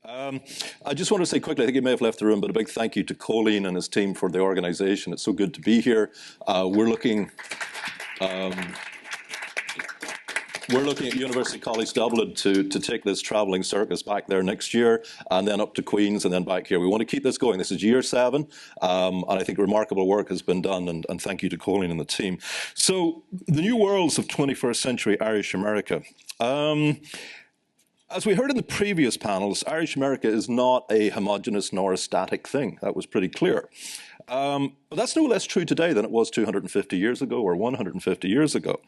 Um, I just want to say quickly, I think he may have left the room, but a big thank you to Colleen and his team for the organization. It's so good to be here. We're looking at University College Dublin to take this travelling circus back there next year, and then up to Queen's, and then back here. We want to keep this going. This is year 7, and I think remarkable work has been done, and thank you to Colleen and the team. So, the new worlds of 21st century Irish America. As we heard in the previous panels, Irish America is not a homogenous nor a static thing. That was pretty clear. But that's no less true today than it was 250 years ago or 150 years ago.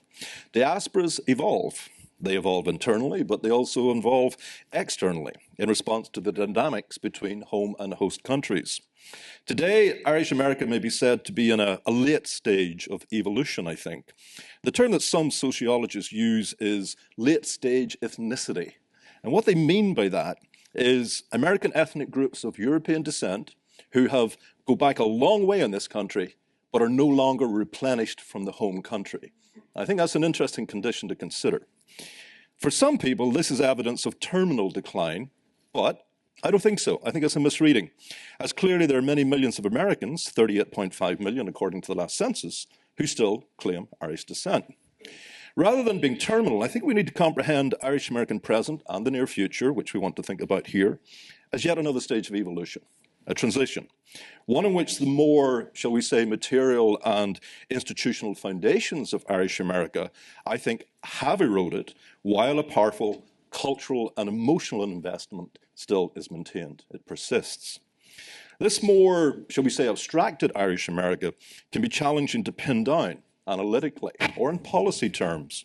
Diasporas evolve. They evolve internally, but they also evolve externally in response to the dynamics between home and host countries. Today, Irish America may be said to be in a late stage of evolution, I think. The term that some sociologists use is late stage ethnicity. And what they mean by that is American ethnic groups of European descent who go back a long way in this country, but are no longer replenished from the home country. I think that's an interesting condition to consider. For some people, this is evidence of terminal decline, but I don't think so. I think it's a misreading, as clearly there are many millions of Americans, 38.5 million according to the last census, who still claim Irish descent. Rather than being terminal, I think we need to comprehend Irish American present and the near future, which we want to think about here, as yet another stage of evolution, a transition, one in which the more, shall we say, material and institutional foundations of Irish America, I think, have eroded, while a powerful cultural and emotional investment still is maintained. It persists. This more, shall we say, abstracted Irish America can be challenging to pin down analytically or in policy terms.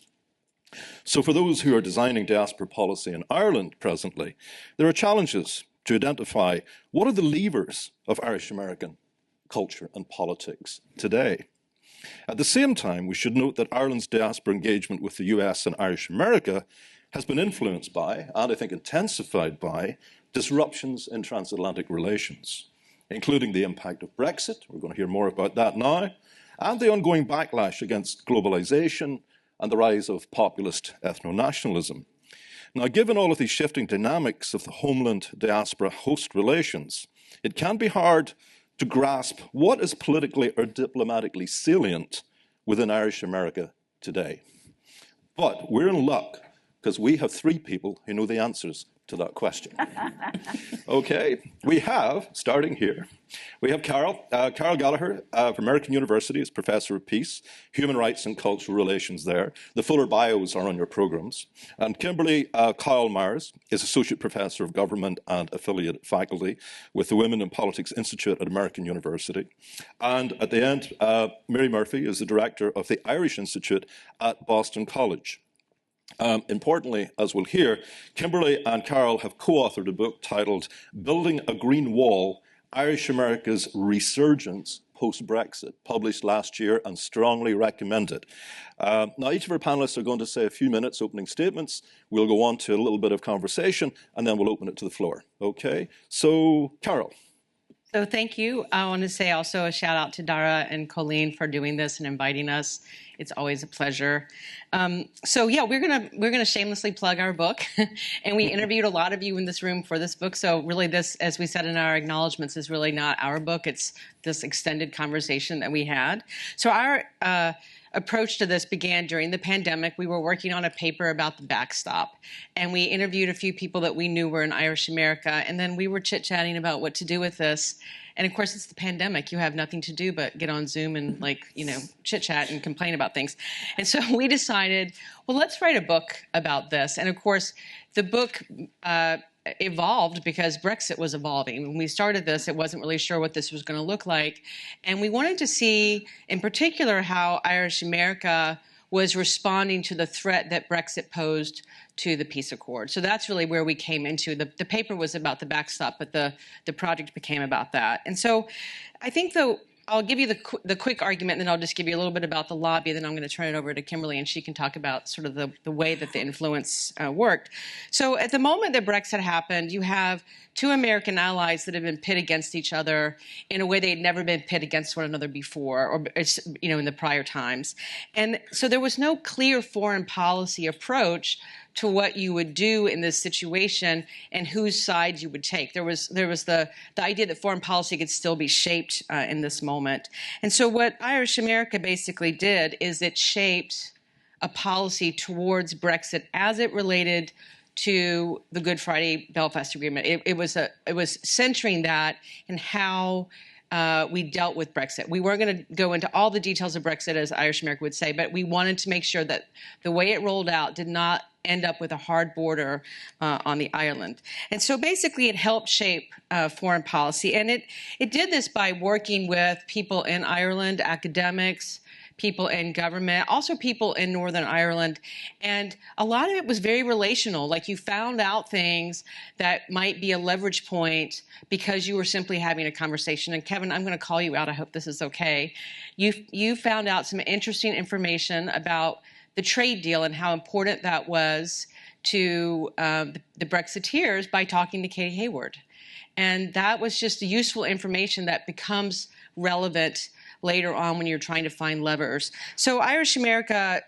So for those who are designing diaspora policy in Ireland presently, there are challenges to identify what are the levers of Irish American culture and politics today. At the same time, we should note that Ireland's diaspora engagement with the US and Irish America has been influenced by, and I think intensified by, disruptions in transatlantic relations, including the impact of Brexit, we're going to hear more about that now, and the ongoing backlash against globalization and the rise of populist ethno-nationalism. Now, given all of these shifting dynamics of the homeland-diaspora-host relations, it can be hard to grasp what is politically or diplomatically salient within Irish America today. But we're in luck, because we have 3 people who know the answers to that question. Okay, we have, starting here, we have Carol Gallagher from American University is Professor of Peace, Human Rights and Cultural Relations there. The fuller bios are on your programs. And Kimberly Cowell-Meyers is Associate Professor of Government and Affiliate Faculty with the Women in Politics Institute at American University. And at the end, Mary Murphy is the Director of the Irish Institute at Boston College. Importantly, as we'll hear, Kimberly and Carol have co-authored a book titled Building a Green Wall, Irish America's Resurgence Post-Brexit, published last year and strongly recommended. Now, each of our panelists are going to say a few minutes opening statements. We'll go on to a little bit of conversation, and then we'll open it to the floor. Okay? So, Carol. So thank you. I want to say also a shout out to Dara and Colleen for doing this and inviting us. It's always a pleasure. So yeah, we're gonna shamelessly plug our book, and we interviewed a lot of you in this room for this book. So really, this, as we said in our acknowledgments, is really not our book. It's this extended conversation that we had. So our approach to this began during the pandemic. We were working on a paper about the backstop, and we interviewed a few people that we knew were in Irish America, and then we were chit-chatting about what to do with this. And of course, it's the pandemic. You have nothing to do but get on Zoom and, chit-chat and complain about things. And so we decided, well, let's write a book about this. And of course, the book evolved because Brexit was evolving. When we started this, it wasn't really sure what this was going to look like. And we wanted to see, in particular, how Irish America was responding to the threat that Brexit posed to the peace accord. So that's really where we came into. The paper was about the backstop, but the project became about that. And so I think, though, I'll give you the quick argument, and then I'll just give you a little bit about the lobby. Then I'm going to turn it over to Kimberly, and she can talk about sort of the way that the influence worked. So at the moment that Brexit happened, you have 2 American allies that have been pit against each other in a way they had never been pit against one another before, or in the prior times. And so there was no clear foreign policy approach to what you would do in this situation and whose side you would take. There was the idea that foreign policy could still be shaped in this moment. And so what Irish America basically did is it shaped a policy towards Brexit as it related to the Good Friday Belfast Agreement. It was centering that in how we dealt with Brexit. We weren't going to go into all the details of Brexit, as Irish America would say, but we wanted to make sure that the way it rolled out did not end up with a hard border on the island. And so basically it helped shape foreign policy. And it did this by working with people in Ireland, academics, people in government, also people in Northern Ireland. And a lot of it was very relational. Like you found out things that might be a leverage point because you were simply having a conversation. And Kevin, I'm going to call you out. I hope this is okay. You found out some interesting information about the trade deal and how important that was to the Brexiteers by talking to Katie Hayward. And that was just useful information that becomes relevant later on when you're trying to find levers. So Irish America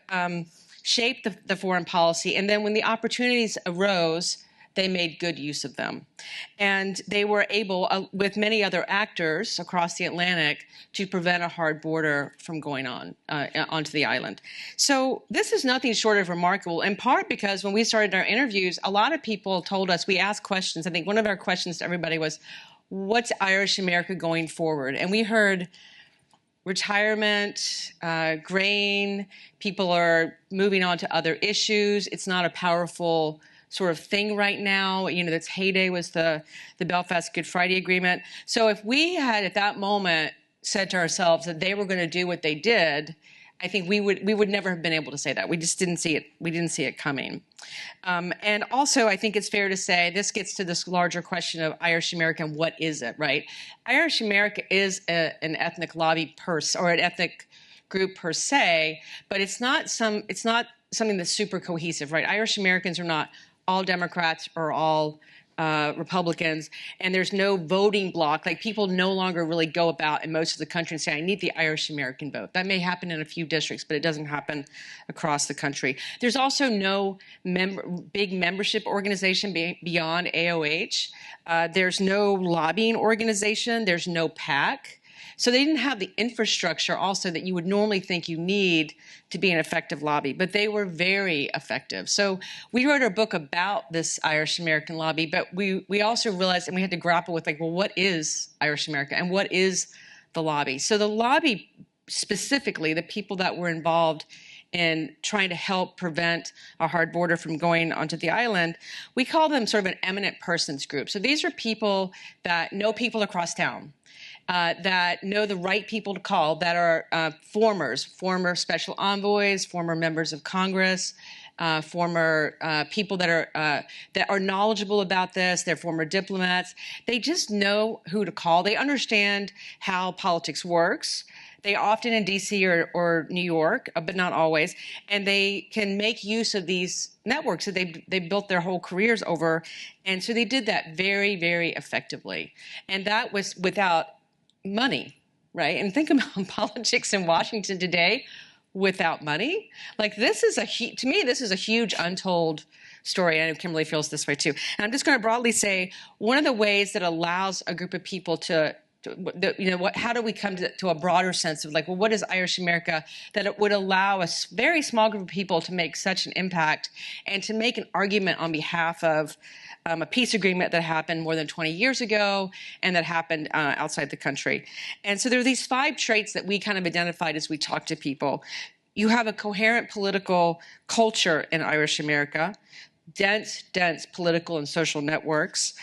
shaped the foreign policy, and then when the opportunities arose, they made good use of them. And they were able, with many other actors across the Atlantic, to prevent a hard border from going on onto the island. So this is nothing short of remarkable, in part because when we started our interviews, a lot of people told us, we asked questions. I think one of our questions to everybody was, what's Irish America going forward? And we heard retirement, grain, people are moving on to other issues. It's not a powerful sort of thing right now. You know, its heyday was the Belfast Good Friday Agreement. So if we had at that moment said to ourselves that they were going to do what they did, I think we would never have been able to say that. We just didn't see it. We didn't see it coming. And also, I think it's fair to say this gets to this larger question of Irish American. What is it, right? Irish America is an ethnic lobby or an ethnic group per se, but it's not something that's super cohesive, right? Irish Americans are not all Democrats or all Republicans, and there's no voting block. Like people no longer really go about in most of the country and say, I need the Irish American vote. That may happen in a few districts, but it doesn't happen across the country. There's also no big membership organization beyond AOH. There's no lobbying organization. There's no PAC. So they didn't have the infrastructure also that you would normally think you need to be an effective lobby, but they were very effective. So we wrote a book about this Irish American lobby, but we also realized, and we had to grapple with, like, well, what is Irish America and what is the lobby? So the lobby, specifically, the people that were involved in trying to help prevent a hard border from going onto the island, we call them sort of an eminent persons group. So these are people that know people across town, that know the right people to call, that are former special envoys, former members of Congress, former people that are knowledgeable about this. They're former diplomats. They just know who to call. They understand how politics works. They often in D.C. or New York, but not always, and they can make use of these networks that they've built their whole careers over, and so they did that very, very effectively, and that was without money, right? And think about politics in Washington today without money. Like this is to me, this is a huge untold story. I know Kimberly feels this way too. And I'm just going to broadly say one of the ways that allows a group of people how do we come to a broader sense of like, well, what is Irish America, that it would allow a very small group of people to make such an impact and to make an argument on behalf of a peace agreement that happened more than 20 years ago and that happened outside the country. And so there are these 5 traits that we kind of identified as we talk to people. You have a coherent political culture in Irish America, dense political and social networks.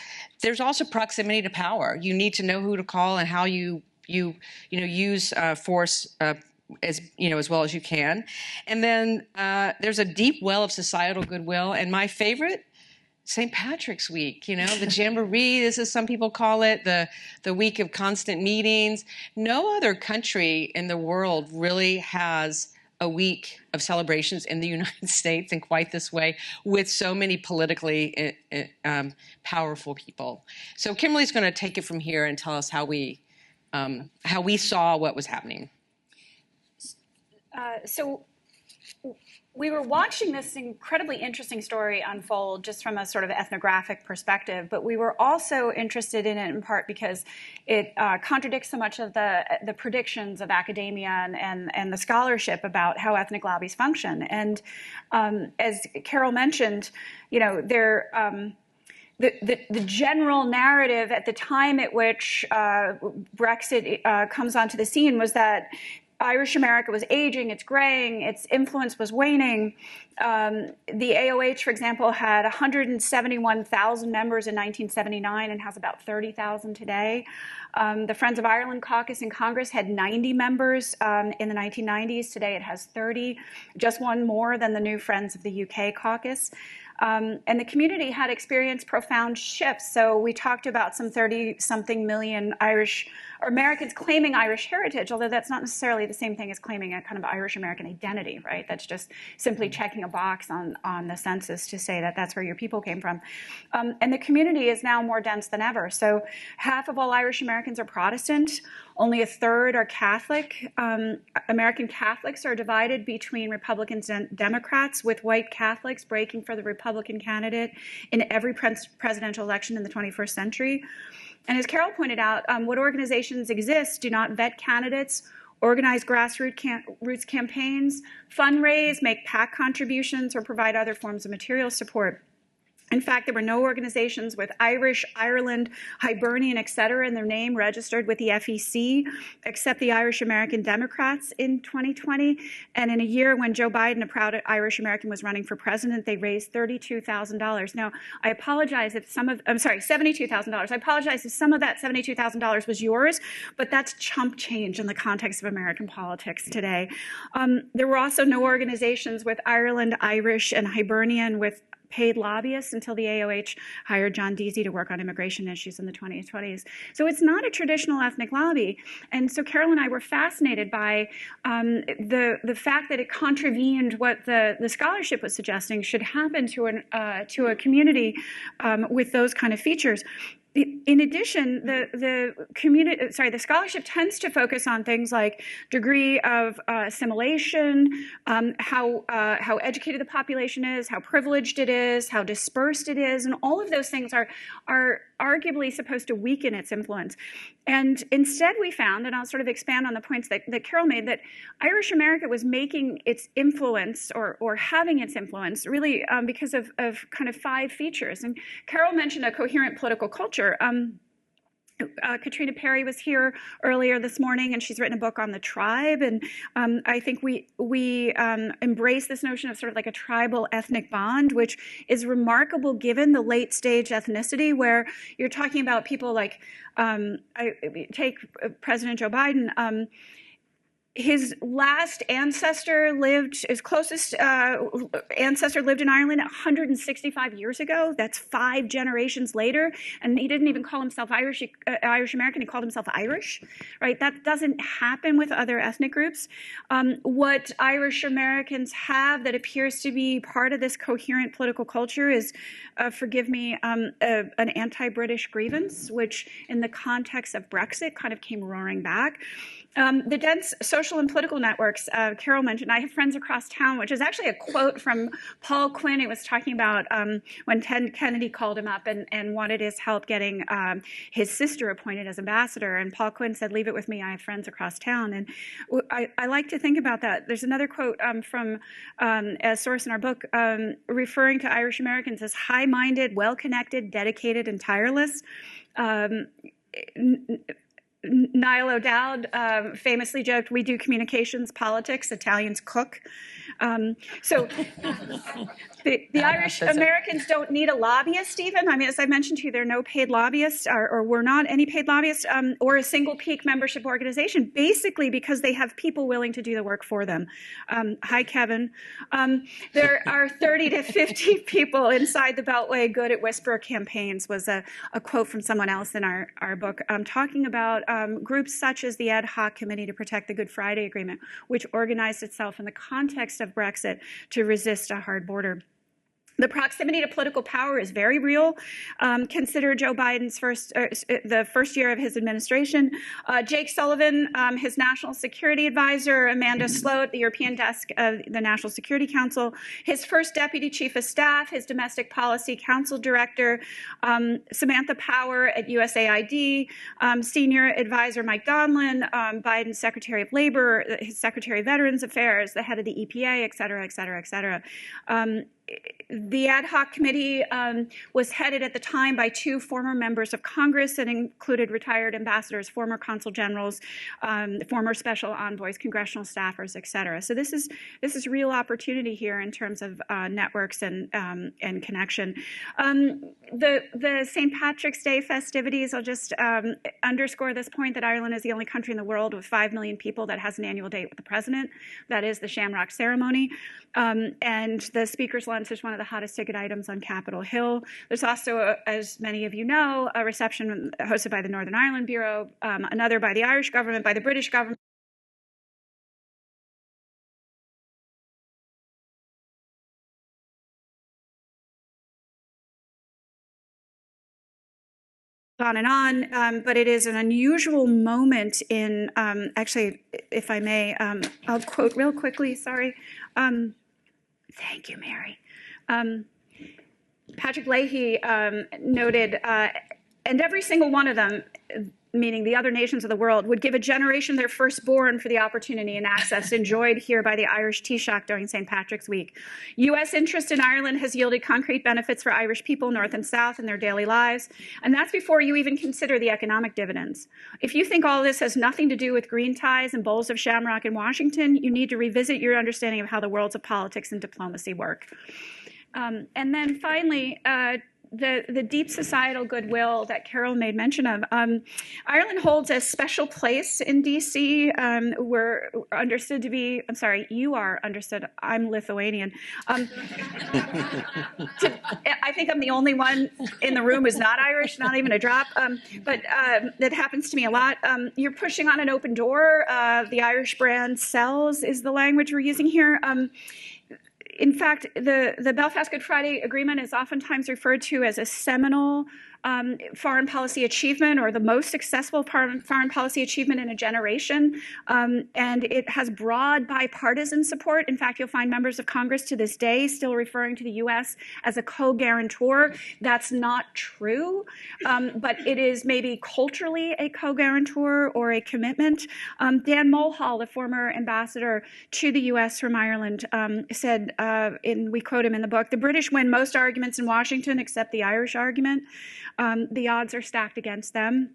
There's also proximity to power. You need to know who to call and how you use force as well as you can. And then there's a deep well of societal goodwill. And my favorite, St. Patrick's Week, the Jamboree, this is some people call it, the week of constant meetings. No other country in the world really has a week of celebrations in the United States in quite this way with so many politically powerful people. So Kimberly's going to take it from here and tell us how we saw what was happening. So we were watching this incredibly interesting story unfold just from a sort of ethnographic perspective, but we were also interested in it in part because it contradicts so much of the predictions of academia and the scholarship about how ethnic lobbies function. And as Carol mentioned, you know, the general narrative at the time at which Brexit comes onto the scene was that Irish America was aging, it's graying, its influence was waning. The AOH, for example, had 171,000 members in 1979 and has about 30,000 today. The Friends of Ireland caucus in Congress had 90 members in the 1990s. Today it has 30, just one more than the new Friends of the UK caucus. And the community had experienced profound shifts. So we talked about some 30-something million Irish or Americans claiming Irish heritage, although that's not necessarily the same thing as claiming a kind of Irish American identity, right? That's just simply checking a box on the census to say that that's where your people came from. And the community is now more dense than ever. So half of all Irish Americans are Protestant. Only a third are Catholic. American Catholics are divided between Republicans and Democrats, with white Catholics breaking for the Republican candidate in every presidential election in the 21st century. And as Carol pointed out, what organizations exist do not vet candidates, organize grassroots campaigns, fundraise, make PAC contributions, or provide other forms of material support. In fact, there were no organizations with Irish, Ireland, Hibernian, et cetera, in their name registered with the FEC, except the Irish American Democrats in 2020. And in a year when Joe Biden, a proud Irish American, was running for president, they raised $32,000. Now, I apologize if $72,000. I apologize if some of that $72,000 was yours, but that's chump change in the context of American politics today. There were also no organizations with Ireland, Irish, and Hibernian with paid lobbyists until the AOH hired John Deasy to work on immigration issues in the 2020s. So it's not a traditional ethnic lobby. And so Carol and I were fascinated by the fact that it contravened what the scholarship was suggesting should happen to a community with those kind of features. In addition, the scholarship tends to focus on things like degree of assimilation, how educated the population is, how privileged it is, how dispersed it is, and all of those things are arguably supposed to weaken its influence. And instead we found, and I'll sort of expand on the points that Carol made, that Irish America was making its influence or having its influence really because of kind of 5 features. And Carol mentioned a coherent political culture. Katrina Perry was here earlier this morning, and she's written a book on the tribe. And I think we embrace this notion of sort of like a tribal ethnic bond, which is remarkable given the late stage ethnicity, where you're talking about people like, take President Joe Biden. His last ancestor his closest ancestor lived in Ireland 165 years ago. That's 5 generations later. And he didn't even call himself Irish American, he called himself Irish, right? That doesn't happen with other ethnic groups. What Irish Americans have that appears to be part of this coherent political culture is, forgive me, an anti-British grievance, which in the context of Brexit kind of came roaring back. The dense social and political networks, Carol mentioned. I have friends across town, which is actually a quote from Paul Quinn. He was talking about when Ted Kennedy called him up and wanted his help getting his sister appointed as ambassador. And Paul Quinn said, "Leave it with me. I have friends across town." And I like to think about that. There's another quote from a source in our book referring to Irish Americans as high-minded, well-connected, dedicated, and tireless. Niall O'Dowd famously joked, "We do communications, politics, Italians cook." So the Irish Americans don't need a lobbyist even. I mean, as I mentioned to you, there are no paid lobbyists or were not any paid lobbyists or a single peak membership organization, basically because they have people willing to do the work for them. Hi, Kevin. There are 30 to 50 people inside the Beltway good at whisper campaigns was a quote from someone else in our book talking about groups such as the Ad Hoc Committee to Protect the Good Friday Agreement, which organized itself in the context of Brexit to resist a hard border. The proximity to political power is very real. Consider Joe Biden's the first year of his administration. Jake Sullivan, his national security advisor, Amanda Sloat, the European desk of the National Security Council, his first deputy chief of staff, his domestic policy council director, Samantha Power at USAID, senior advisor Mike Donlin, Biden's secretary of labor, his secretary of veterans affairs, the head of the EPA, et cetera, et cetera, et cetera. The ad hoc committee was headed at the time by 2 former members of Congress and included retired ambassadors, former consul generals, former special envoys, congressional staffers, et cetera. So this is real opportunity here in terms of networks and connection. The St. Patrick's Day festivities, I'll just underscore this point that Ireland is the only country in the world with 5 million people that has an annual date with the president. That is the Shamrock ceremony. And the Speaker's Lunch is one of the hottest ticket items on Capitol Hill. There's also, as many of you know, a reception hosted by the Northern Ireland Bureau, another by the Irish government, by the British government. On and on, but it is an unusual moment in, actually, if I may, I'll quote real quickly, sorry. Thank you, Mary. Patrick Leahy noted, and every single one of them, meaning the other nations of the world, would give a generation their firstborn for the opportunity and access enjoyed here by the Irish Taoiseach during St. Patrick's Week. U.S. interest in Ireland has yielded concrete benefits for Irish people, north and south, in their daily lives, and that's before you even consider the economic dividends. If you think all this has nothing to do with green ties and bowls of shamrock in Washington, you need to revisit your understanding of how the worlds of politics and diplomacy work. And then finally, the deep societal goodwill that Carol made mention of. Ireland holds a special place in DC. We're understood to be, I'm sorry, you are understood, I'm Lithuanian. I think I'm the only one in the room who's not Irish, not even a drop, but that happens to me a lot. You're pushing on an open door. The Irish brand sells is the language we're using here. In fact, the Belfast Good Friday Agreement is oftentimes referred to as a seminal foreign policy achievement, or the most successful foreign policy achievement in a generation. And it has broad bipartisan support. In fact, you'll find members of Congress to this day still referring to the U.S. as a co-guarantor. That's not true, but it is maybe culturally a co-guarantor or a commitment. Dan Mulhall, the former ambassador to the U.S. from Ireland, said, we quote him in the book, "The British win most arguments in Washington except the Irish argument. The odds are stacked against them."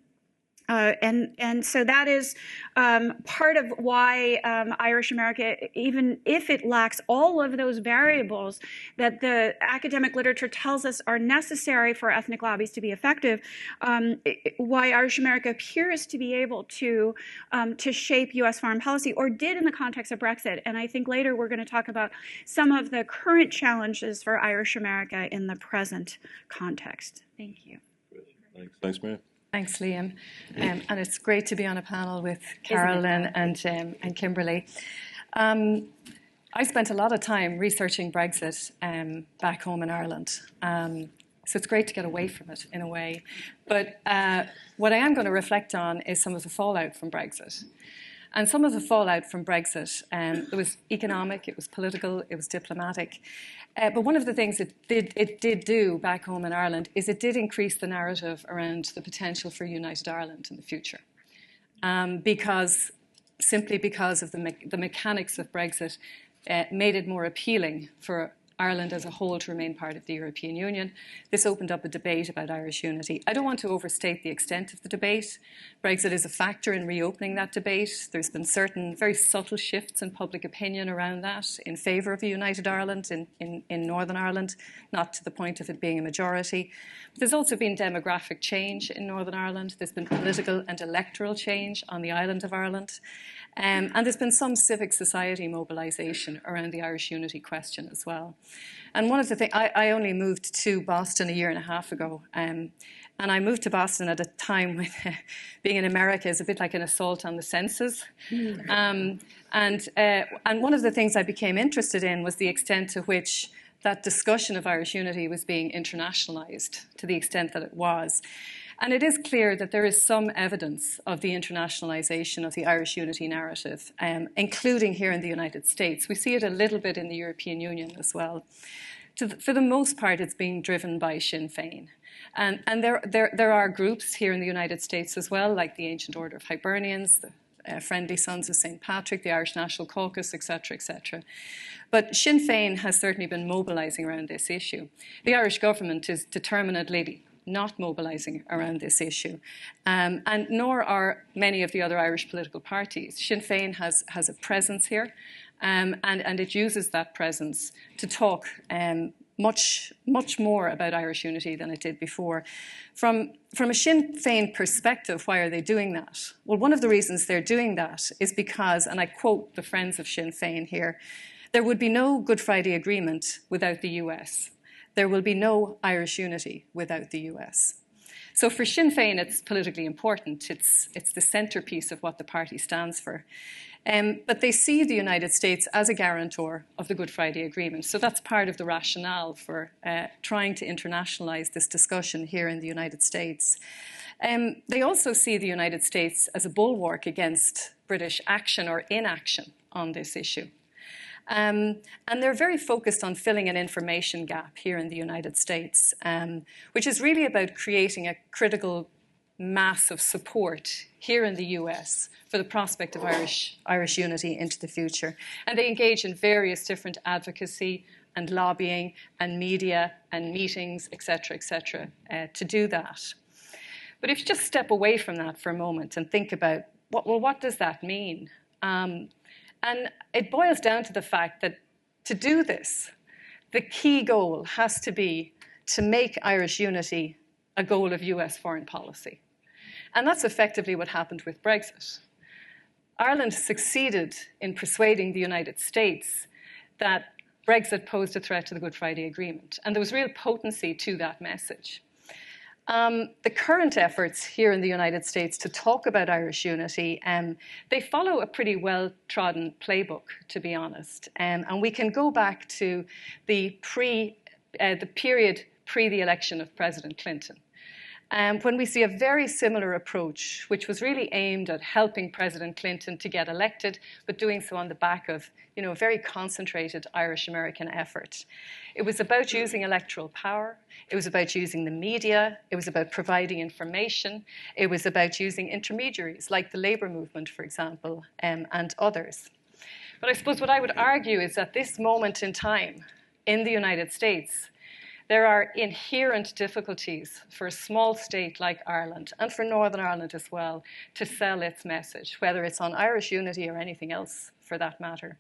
And so that is part of why Irish America, even if it lacks all of those variables that the academic literature tells us are necessary for ethnic lobbies to be effective, why Irish America appears to be able to shape U.S. foreign policy, or did in the context of Brexit. And I think later we're going to talk about some of the current challenges for Irish America in the present context. Thank you. Thanks, Mary. Thanks, Liam. And it's great to be on a panel with Carolyn and Kimberly. I spent a lot of time researching Brexit back home in Ireland. So it's great to get away from it in a way. But what I am going to reflect on is some of the fallout from Brexit. And some of the fallout from Brexit, it was economic, it was political, it was diplomatic. But one of the things it did do back home in Ireland is it did increase the narrative around the potential for United Ireland in the future. Simply because of the mechanics of Brexit made it more appealing for Ireland as a whole to remain part of the European Union. This opened up a debate about Irish unity. I don't want to overstate the extent of the debate. Brexit is a factor in reopening that debate. There's been certain very subtle shifts in public opinion around that in favour of a united Ireland in Northern Ireland, not to the point of it being a majority. But there's also been demographic change in Northern Ireland. There's been political and electoral change on the island of Ireland. And there's been some civic society mobilisation around the Irish unity question as well. And one of the things, I only moved to Boston a year and a half ago, and I moved to Boston at a time when being in America is a bit like an assault on the senses. And one of the things I became interested in was the extent to which that discussion of Irish unity was being internationalised to the extent that it was. And it is clear that there is some evidence of the internationalisation of the Irish unity narrative, including here in the United States. We see it a little bit in the European Union as well. For the most part, it's being driven by Sinn Féin. And there are groups here in the United States as well, like the Ancient Order of Hibernians, the Friendly Sons of St. Patrick, the Irish National Caucus, etc., etc. But Sinn Féin has certainly been mobilising around this issue. The Irish government is determinedly not mobilising around this issue, and nor are many of the other Irish political parties. Sinn Féin has a presence here, and it uses that presence to talk much more about Irish unity than it did before. From a Sinn Féin perspective, why are they doing that? Well, one of the reasons they're doing that is because, and I quote the Friends of Sinn Féin here, there would be no Good Friday Agreement without the US. There will be no Irish unity without the US. So for Sinn Féin, it's politically important. It's the centrepiece of what the party stands for. But they see the United States as a guarantor of the Good Friday Agreement. So that's part of the rationale for trying to internationalise this discussion here in the United States. They also see the United States as a bulwark against British action or inaction on this issue. And they're very focused on filling an information gap here in the United States, which is really about creating a critical mass of support here in the US for the prospect of Irish unity into the future. And they engage in various different advocacy and lobbying and media and meetings, etc., to do that. But if you just step away from that for a moment and think about, what does that mean? And it boils down to the fact that to do this, the key goal has to be to make Irish unity a goal of US foreign policy. And that's effectively what happened with Brexit. Ireland succeeded in persuading the United States that Brexit posed a threat to the Good Friday Agreement. And there was real potency to that message. The current efforts here in the United States to talk about Irish unity, they follow a pretty well-trodden playbook, to be honest. And we can go back to the period pre the election of President Clinton, when we see a very similar approach, which was really aimed at helping President Clinton to get elected, but doing so on the back of a very concentrated Irish-American effort. It was about using electoral power. It was about using the media. It was about providing information. It was about using intermediaries, like the labour movement, for example, and others. But I suppose what I would argue is at this moment in time in the United States, there are inherent difficulties for a small state like Ireland, and for Northern Ireland as well, to sell its message, whether it's on Irish unity or anything else for that matter.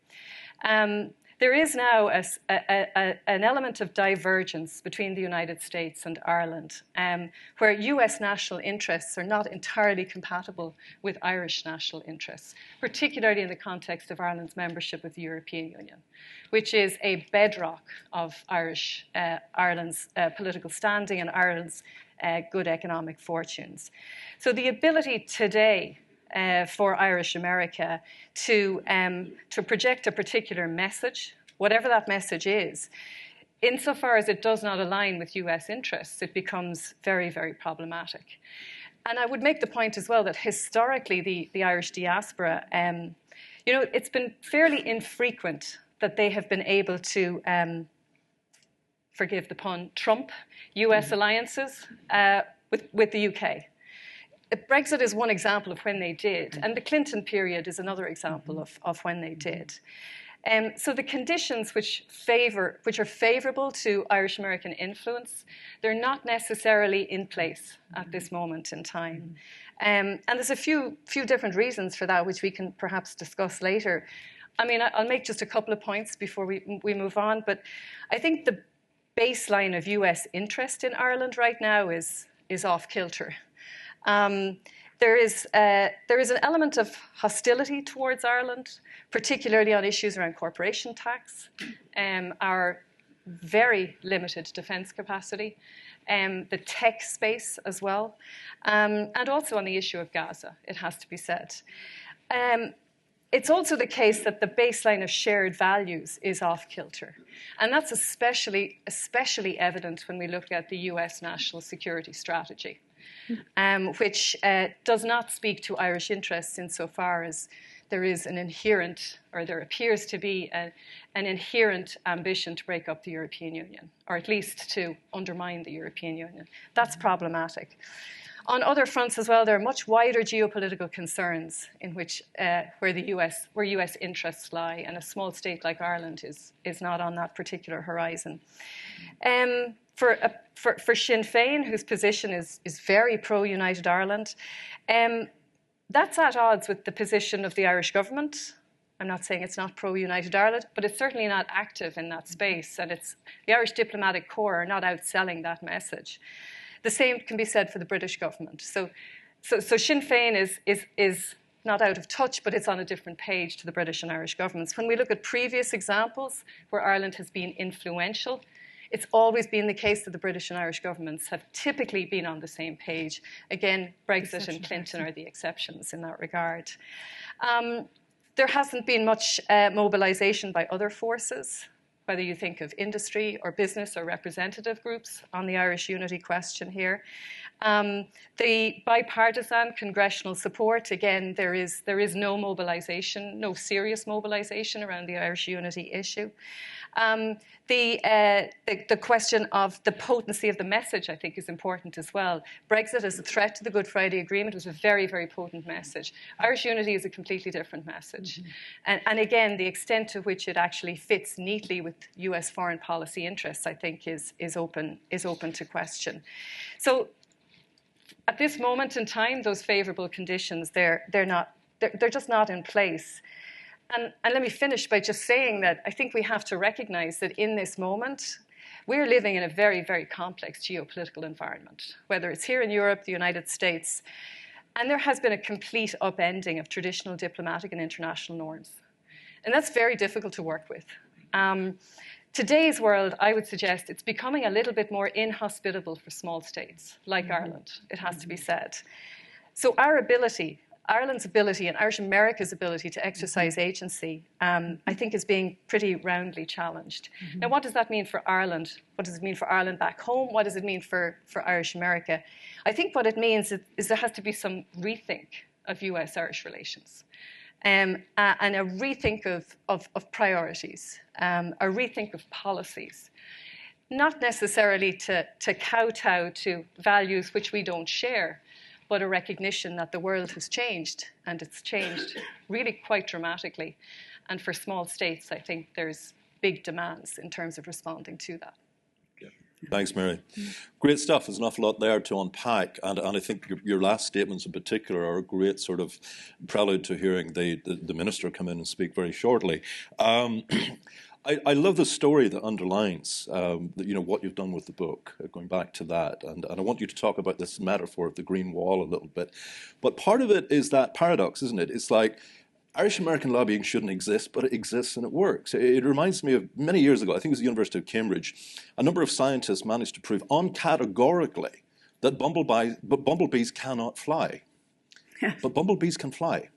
There is now an element of divergence between the United States and Ireland, where US national interests are not entirely compatible with Irish national interests, particularly in the context of Ireland's membership of the European Union, which is a bedrock of Ireland's political standing and Ireland's good economic fortunes. So the ability today for Irish America to project a particular message, whatever that message is, insofar as it does not align with US interests, it becomes very, very problematic. And I would make the point as well that historically the Irish diaspora, it's been fairly infrequent that they have been able to, forgive the pun, trump US alliances with the UK. Brexit is one example of when they did, and the Clinton period is another example of when they did. So the conditions which are favourable to Irish-American influence, they're not necessarily in place at this moment in time. And there's a few different reasons for that, which we can perhaps discuss later. I mean, I'll make just a couple of points before we move on, but I think the baseline of US interest in Ireland right now is off kilter. There is an element of hostility towards Ireland, particularly on issues around corporation tax, our very limited defence capacity, the tech space as well, and also on the issue of Gaza, it has to be said. it's also the case that the baseline of shared values is off kilter. And that's especially evident when we look at the US national security strategy, which does not speak to Irish interests insofar as there is an inherent, or there appears to be an inherent ambition to break up the European Union, or at least to undermine the European Union. That's problematic. On other fronts as well, there are much wider geopolitical concerns in which where US interests lie, and a small state like Ireland is not on that particular horizon. For Sinn Féin, whose position is very pro-United Ireland, that's at odds with the position of the Irish government. I'm not saying it's not pro-United Ireland, but it's certainly not active in that space, and the Irish diplomatic corps are not outselling that message. The same can be said for the British government. So Sinn Féin is not out of touch, but it's on a different page to the British and Irish governments. When we look at previous examples where Ireland has been influential, it's always been the case that the British and Irish governments have typically been on the same page. Again, Brexit and Clinton are the exceptions in that regard. There hasn't been much mobilisation by other forces, whether you think of industry or business or representative groups on the Irish unity question here. The bipartisan congressional support, again, there is no mobilisation, no serious mobilisation around the Irish unity issue. The question of the potency of the message, I think, is important as well. Brexit as a threat to the Good Friday Agreement was a very, very potent message. Irish unity is a completely different message. And again, the extent to which it actually fits neatly with US foreign policy interests, I think, is open to question. So at this moment in time, those favourable conditions, they're just not in place. And let me finish by just saying that I think we have to recognise that in this moment, we're living in a very, very complex geopolitical environment, whether it's here in Europe, the United States, and there has been a complete upending of traditional diplomatic and international norms. And that's very difficult to work with. Today's world, I would suggest, it's becoming a little bit more inhospitable for small states, like Ireland, it has to be said. So Ireland's ability and Irish America's ability to exercise agency, I think, is being pretty roundly challenged. Now, what does that mean for Ireland? What does it mean for Ireland back home? What does it mean for Irish America? I think what it means is there has to be some rethink of US-Irish relations. And a rethink of priorities, a rethink of policies, not necessarily to kowtow to values which we don't share, but a recognition that the world has changed, and it's changed really quite dramatically. And for small states, I think there's big demands in terms of responding to that. Thanks, Mary. Great stuff. There's an awful lot there to unpack, and I think your last statements in particular are a great sort of prelude to hearing the Minister come in and speak very shortly. I love the story that underlines what you've done with the book, going back to that, and I want you to talk about this metaphor of the Green Wall a little bit. But part of it is that paradox, isn't it? It's like Irish-American lobbying shouldn't exist, but it exists and it works. It reminds me of many years ago, I think it was the University of Cambridge, a number of scientists managed to prove uncategorically that bumblebees cannot fly. But bumblebees can fly.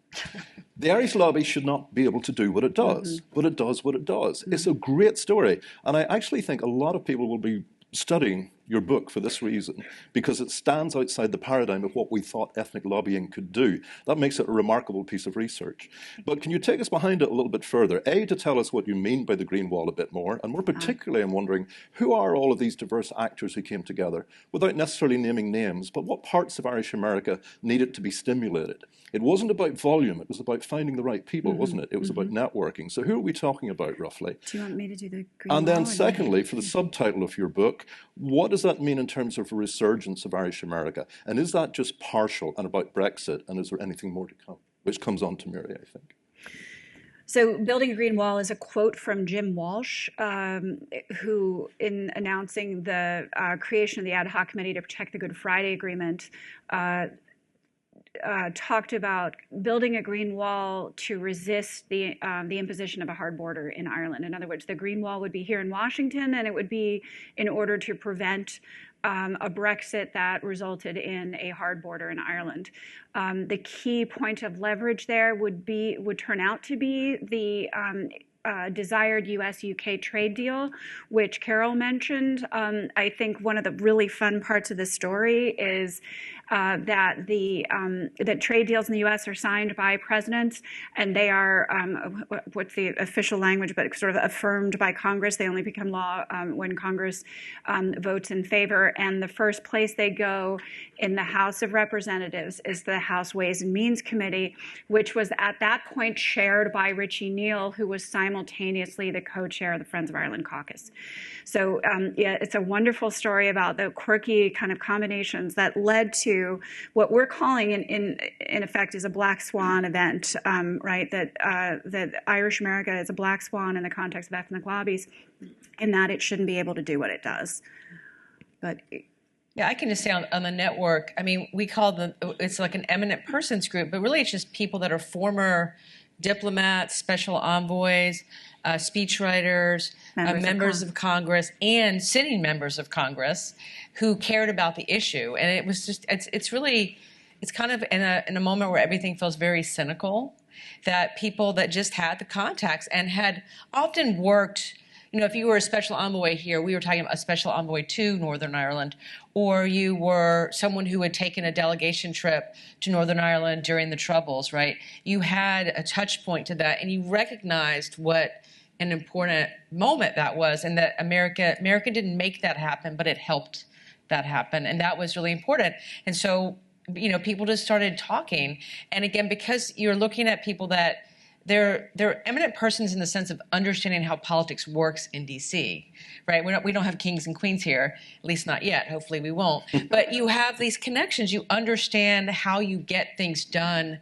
The Irish lobby should not be able to do what it does, but it does what it does. It's a great story. And I actually think a lot of people will be studying your book for this reason, because it stands outside the paradigm of what we thought ethnic lobbying could do. That makes it a remarkable piece of research. But can you take us behind it a little bit further? A, to tell us what you mean by the Green Wall a bit more, and more particularly I'm wondering, who are all of these diverse actors who came together, without necessarily naming names, but what parts of Irish America needed to be stimulated? It wasn't about volume, it was about finding the right people, wasn't it? It was about networking. So who are we talking about, roughly? Do you want me to do the Green And Wall? then secondly, for the subtitle of your book, what does that mean in terms of a resurgence of Irish America? And is that just partial and about Brexit? And is there anything more to come? Which comes on to Mary, I think. So building a green wall is a quote from Jim Walsh, who, in announcing the creation of the ad hoc committee to protect the Good Friday Agreement, talked about building a green wall to resist the imposition of a hard border in Ireland. In other words, the green wall would be here in Washington, and it would be in order to prevent a Brexit that resulted in a hard border in Ireland. The key point of leverage there would turn out to be the desired US-UK trade deal, which Carol mentioned. I think one of the really fun parts of the story is that trade deals in the U.S. are signed by presidents, and they are what's the official language, but sort of affirmed by Congress. They only become law when Congress votes in favor. And the first place they go in the House of Representatives is the House Ways and Means Committee, which was at that point chaired by Richie Neal, who was simultaneously the co-chair of the Friends of Ireland caucus. So yeah, it's a wonderful story about the quirky kind of combinations that led to what we're calling, in effect, is a black swan event, right? That Irish America is a black swan in the context of ethnic lobbies, in that it shouldn't be able to do what it does. But yeah, I can just say on the network, I mean, we call it's like an eminent persons group, but really it's just people that are former diplomats, special envoys, speechwriters, members of Congress, and sitting members of Congress who cared about the issue. And it was just, it's kind of in a moment where everything feels very cynical, that people that just had the contacts and had often worked, you know, if you were a special envoy here, we were talking about a special envoy to Northern Ireland, or you were someone who had taken a delegation trip to Northern Ireland during the Troubles, right? You had a touch point to that, and you recognized what an important moment that was, and that America didn't make that happen, but it helped that happen, and that was really important. And so, you know, people just started talking, and again, because you're looking at people that they're eminent persons in the sense of understanding how politics works in D.C., right? We don't have kings and queens here, at least not yet. Hopefully we won't. But you have these connections. You understand how you get things done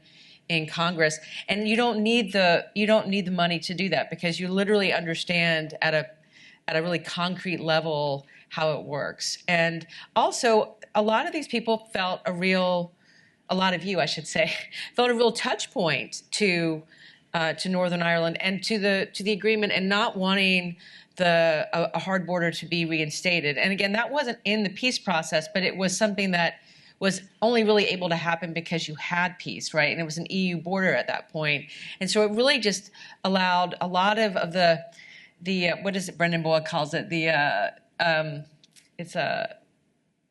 in Congress, and you don't need the money to do that, because you literally understand at a really concrete level how it works. And also, a lot of these people felt a real touch point to Northern Ireland and to the agreement, and not wanting a hard border to be reinstated. And again, that wasn't in the peace process, but it was something that was only really able to happen because you had peace, right? And it was an EU border at that point. And so it really just allowed a lot of the what is it Brendan Boyd calls it, it's a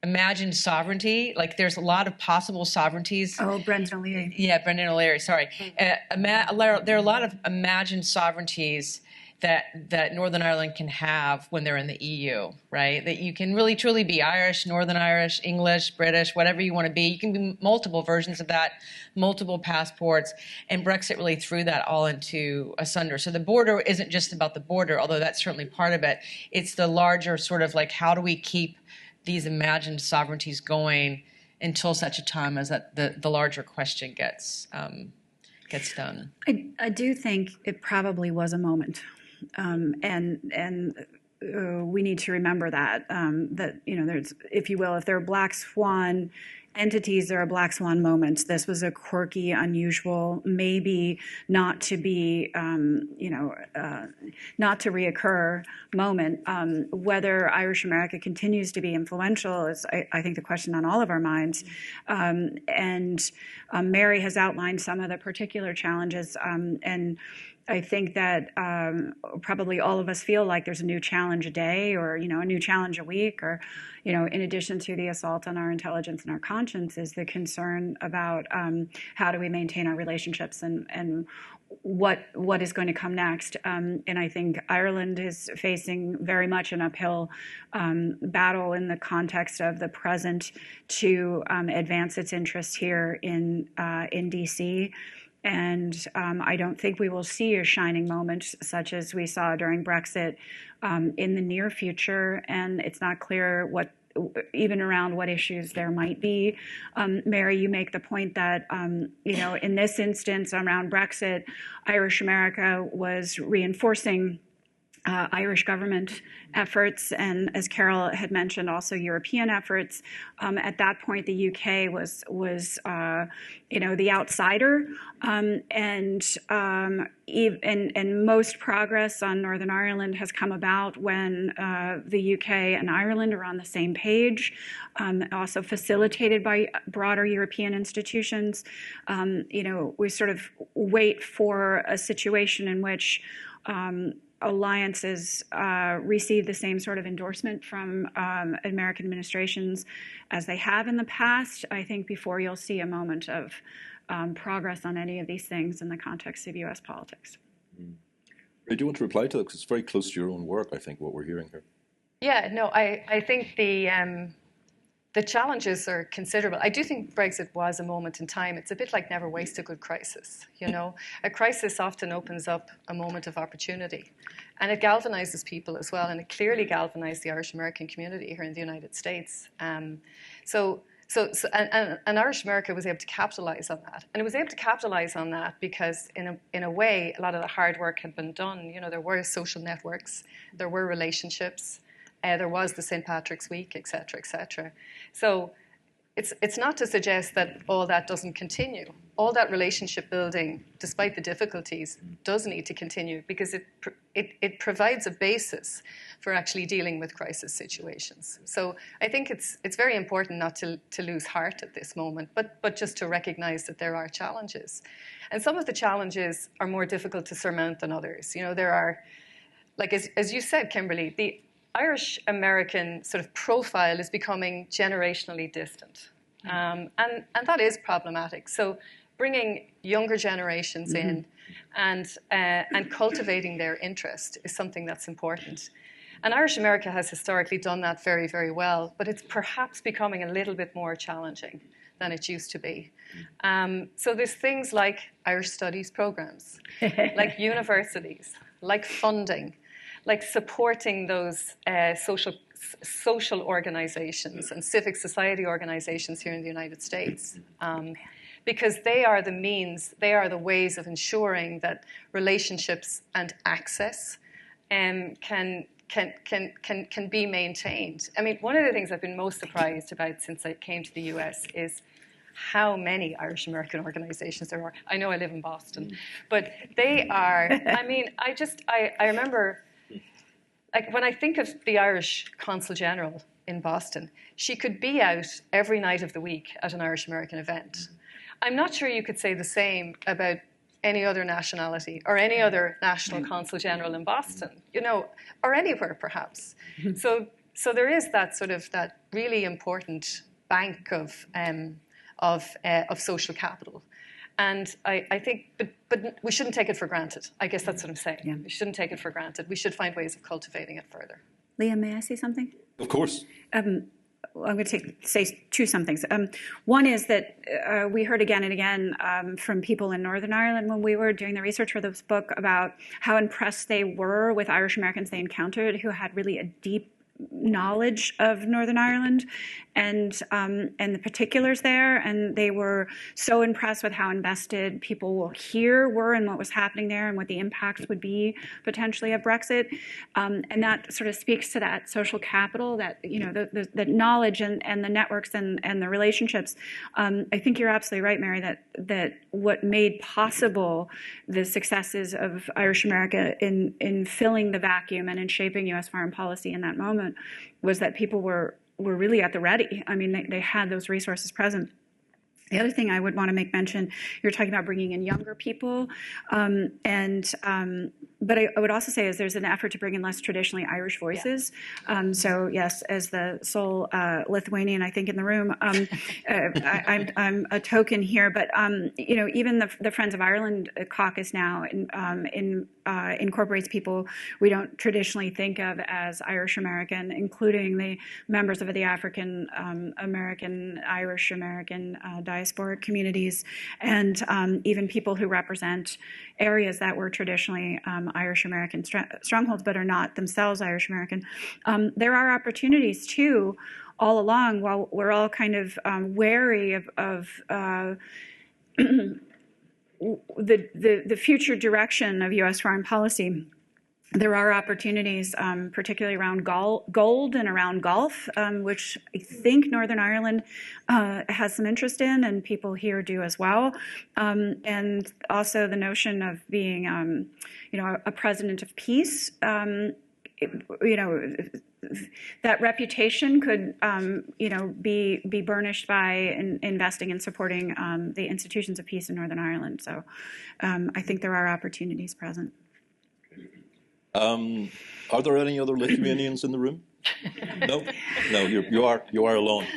imagined sovereignty. Like, there's a lot of possible sovereignties. Oh, Brendan O'Leary. Yeah, Brendan O'Leary, sorry. There are a lot of imagined sovereignties that Northern Ireland can have when they're in the EU, right? That you can really truly be Irish, Northern Irish, English, British, whatever you want to be. You can be multiple versions of that, multiple passports, and Brexit really threw that all into asunder. So the border isn't just about the border, although that's certainly part of it. It's the larger sort of like, how do we keep these imagined sovereignties going until such a time as that the larger question gets done. I do think it probably was a moment, and we need to remember that you know, there's, if you will, if there are black swan entities, there are black swan moments. This was a quirky, unusual, maybe not to be, not to reoccur moment. Whether Irish America continues to be influential is, I think, the question on all of our minds. And Mary has outlined some of the particular challenges, and I think that probably all of us feel like there's a new challenge a day, or, you know, a new challenge a week, or, you know, in addition to the assault on our intelligence and our conscience, is the concern about how do we maintain our relationships, and what is going to come next. And I think Ireland is facing very much an uphill battle in the context of the present to advance its interests here in D.C. And I don't think we will see a shining moment such as we saw during Brexit in the near future. And it's not clear even around what issues there might be. Mary, you make the point that, you know, in this instance around Brexit, Irish America was reinforcing Irish government efforts, and as Carol had mentioned, also European efforts. At that point, the UK was the outsider, and most progress on Northern Ireland has come about when the UK and Ireland are on the same page, also facilitated by broader European institutions. We sort of wait for a situation in which alliances receive the same sort of endorsement from American administrations as they have in the past, I think, before you'll see a moment of progress on any of these things in the context of US politics. Do you want to reply to that? Because it's very close to your own work, I think, what we're hearing here. Yeah, no, I think the challenges are considerable. I do think Brexit was a moment in time. It's a bit like never waste a good crisis, A crisis often opens up a moment of opportunity. And it galvanizes people as well, and it clearly galvanized the Irish-American community here in the United States. And Irish America was able to capitalize on that. And it was able to capitalize on that because, in a way, a lot of the hard work had been done. There were social networks, there were relationships, there was the St. Patrick's Week, et cetera, et cetera. So it's not to suggest that all that doesn't continue. All that relationship building, despite the difficulties, does need to continue because it provides a basis for actually dealing with crisis situations. So I think it's very important not to lose heart at this moment, but just to recognize that there are challenges. And some of the challenges are more difficult to surmount than others. There are, like as you said, Kimberly, the Irish-American sort of profile is becoming generationally distant. And that is problematic. So bringing younger generations in and cultivating their interest is something that's important. And Irish America has historically done that very, very well, but it's perhaps becoming a little bit more challenging than it used to be. So there's things like Irish studies programs, like universities, like funding, like supporting those social organizations and civic society organizations here in the United States. Because they are the means, they are the ways of ensuring that relationships and access can be maintained. I mean, one of the things I've been most surprised about since I came to the US is how many Irish-American organizations there are. I know I live in Boston, but they are, I remember, like, when I think of the Irish Consul General in Boston, she could be out every night of the week at an Irish-American event. I'm not sure you could say the same about any other nationality or any other national consul general in Boston, or anywhere perhaps. So there is that sort of that really important bank of social capital, and I think, but we shouldn't take it for granted. I guess that's what I'm saying. Yeah. We shouldn't take it for granted. We should find ways of cultivating it further. Liam, may I say something? Of course. I'm going to say two somethings. One is that we heard again and again from people in Northern Ireland when we were doing the research for this book about how impressed they were with Irish Americans they encountered who had really a deep knowledge of Northern Ireland and the particulars there, and they were so impressed with how invested people here were in what was happening there and what the impacts would be potentially of Brexit, and that sort of speaks to that social capital, that the knowledge and the networks and the relationships. I think you're absolutely right, Mary, that what made possible the successes of Irish America in filling the vacuum and in shaping U.S. foreign policy in that moment was that people were really at the ready. I mean, they had those resources present. The other thing I would want to make mention, you're talking about bringing in younger people, but I would also say is there's an effort to bring in less traditionally Irish voices. Yeah. So yes, as the sole Lithuanian, I think, in the room, I'm a token here, but even the Friends of Ireland caucus now incorporates people we don't traditionally think of as Irish American, including the members of the African American, Irish American diasporic communities, and even people who represent areas that were traditionally Irish American strongholds but are not themselves Irish American. There are opportunities too all along, while we're all kind of wary of the future direction of U.S. foreign policy. There are opportunities, particularly around gold and around golf, which I think Northern Ireland has some interest in, and people here do as well. And also the notion of being, a president of peace. That reputation could, be burnished by investing and supporting the institutions of peace in Northern Ireland. So I think there are opportunities present. Are there any other Lithuanians in the room? No, you are alone.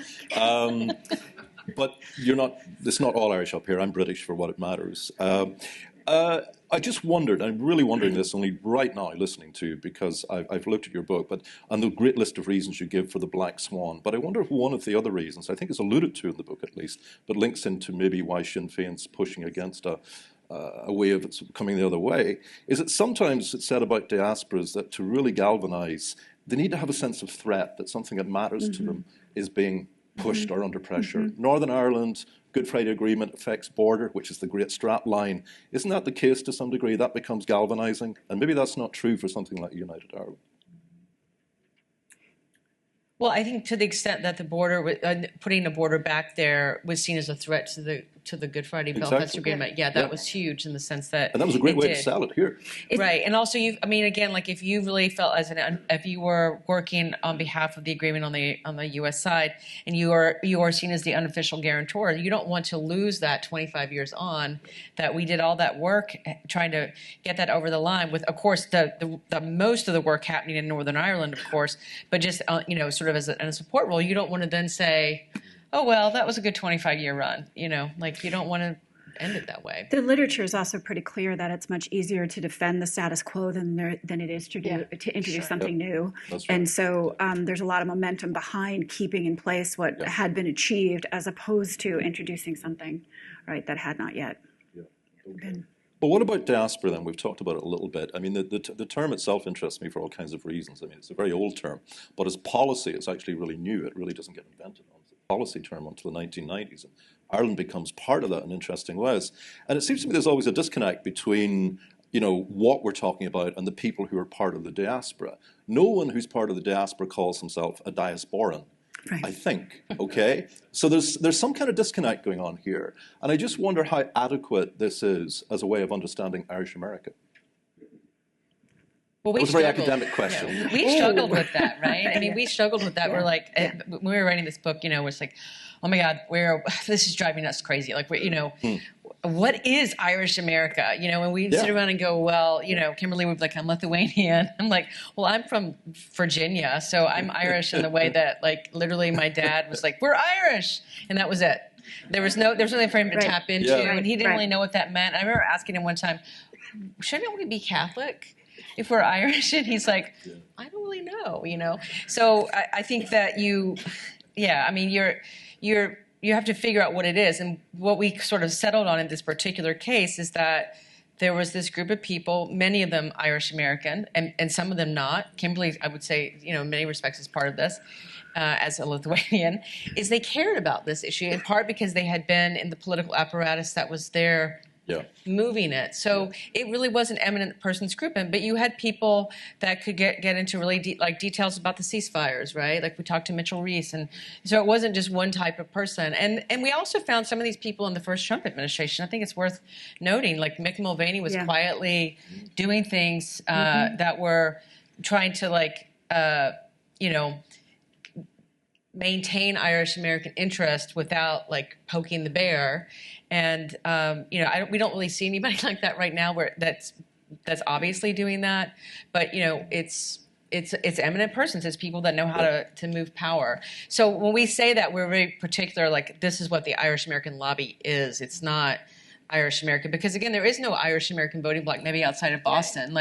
But you're not. It's not all Irish up here. I'm British for what it matters. I just wondered. I'm really wondering this only right now, listening to you, because I've looked at your book, and the great list of reasons you give for the black swan. But I wonder if one of the other reasons, I think it's alluded to in the book at least, but links into maybe why Sinn Féin's pushing against a way of it coming the other way, is that sometimes it's said about diasporas that to really galvanize, they need to have a sense of threat, that something that matters to them is being pushed or under pressure. Northern Ireland, Good Friday Agreement affects border, which is the great strap line. Isn't that the case to some degree? That becomes galvanizing? And maybe that's not true for something like United Ireland. Well, I think to the extent that the border, putting the border back there was seen as a threat to the Good Friday Belfast Agreement. Yeah, that was huge in the sense that, and that was a great way to sell it here. Right, and also again, like if you really felt if you were working on behalf of the agreement on the U.S. side, and you are seen as the unofficial guarantor, you don't want to lose that 25 years on that we did all that work trying to get that over the line. With of course the most of the work happening in Northern Ireland, of course, but just sort of as a support role, you don't want to then say, oh, well, that was a good 25-year run. You don't want to end it that way. The literature is also pretty clear that it's much easier to defend the status quo than it is to introduce something new. That's right. And so there's a lot of momentum behind keeping in place what had been achieved, as opposed to introducing something, right, that had not yet been. Well, what about diaspora then? We've talked about it a little bit. I mean, the term itself interests me for all kinds of reasons. I mean, it's a very old term, but as policy, it's actually really new. It really doesn't get invented as a policy term until the 1990s. And Ireland becomes part of that in interesting ways. And it seems to me there's always a disconnect between, what we're talking about and the people who are part of the diaspora. No one who's part of the diaspora calls himself a diasporan. Right. I think, okay? So there's some kind of disconnect going on here. And I just wonder how adequate this is as a way of understanding Irish America. Well, it was a very academic question. Yeah. We struggled with that, right? I mean, we struggled with that. We're like, when we were writing this book, it's like, oh my God, this is driving us crazy. Like, what is Irish America? And we sit around and go, well, Kimberly would be like, I'm Lithuanian. I'm like, well, I'm from Virginia, so I'm Irish in the way that, like, literally my dad was like, we're Irish, and that was it. There was nothing for him to tap into, and he didn't really know what that meant. I remember asking him one time, shouldn't we be Catholic if we're Irish? And he's like, I don't really know, So I think that you have to figure out what it is. And what we sort of settled on in this particular case is that there was this group of people, many of them Irish American, and some of them not. Kimberly, I would say, in many respects is part of this. As a Lithuanian, is they cared about this issue, in part because they had been in the political apparatus that was there moving it. So it really was an eminent persons group. But you had people that could get into really details about the ceasefires, right? Like we talked to Mitchell Reese. And so it wasn't just one type of person. And we also found some of these people in the first Trump administration. I think it's worth noting, like Mick Mulvaney was quietly doing things that were trying to maintain Irish American interest without poking the bear. And we don't really see anybody like that right now that's obviously doing that. But it's eminent persons. It's people that know how to move power. So when we say that, we're very particular. Like, this is what the Irish American lobby is. It's not Irish American, because again, there is no Irish American voting bloc, maybe outside of Boston.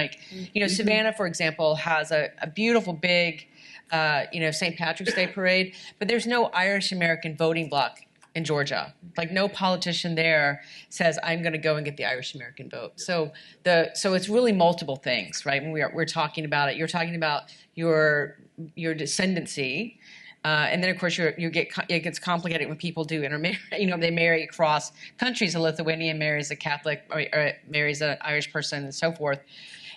Savannah, for example, has a beautiful big St. Patrick's Day parade, but there's no Irish American voting bloc in Georgia. Like, no politician there says, I'm going to go and get the Irish American vote. So it's really multiple things, right? When we're talking about it, you're talking about your descendancy, and then of course it gets complicated when people do intermarry. They marry across countries. A Lithuanian marries a Catholic, or marries an Irish person, and so forth.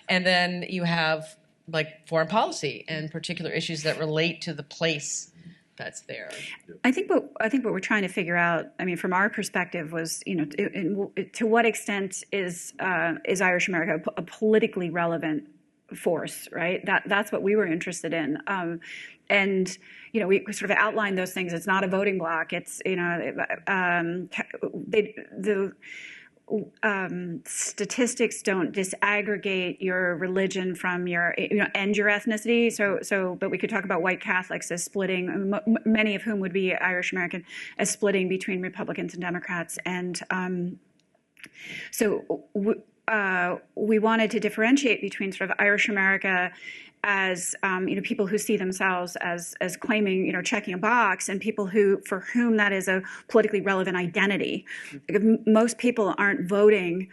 And then you have like foreign policy and particular issues that relate to the place that's there. I think what we're trying to figure out, I mean, from our perspective, was to what extent is Irish America a politically relevant force, right? That's what we were interested in, and we sort of outlined those things. It's not a voting bloc. It's statistics don't disaggregate your religion from your and your ethnicity. But we could talk about white Catholics as splitting, many of whom would be Irish American, as splitting between Republicans and Democrats. And we wanted to differentiate between sort of Irish America as people who see themselves as claiming, checking a box, and people for whom that is a politically relevant identity. Most people aren't voting.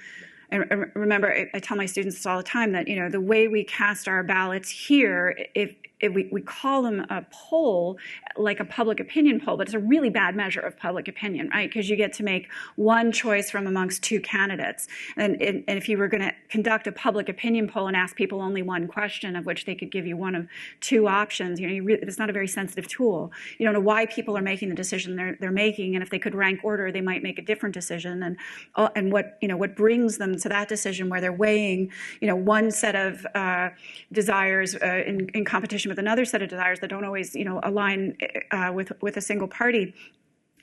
And remember, I tell my students this all the time, that the way we cast our ballots here, if we call them a poll, like a public opinion poll, but it's a really bad measure of public opinion, right? Because you get to make one choice from amongst two candidates. And if you were going to conduct a public opinion poll and ask people only one question, of which they could give you one of two options, it's not a very sensitive tool. You don't know why people are making the decision they're making, and if they could rank order, they might make a different decision. And what brings them to that decision, where they're weighing one set of desires in competition with another set of desires that don't always align with a single party.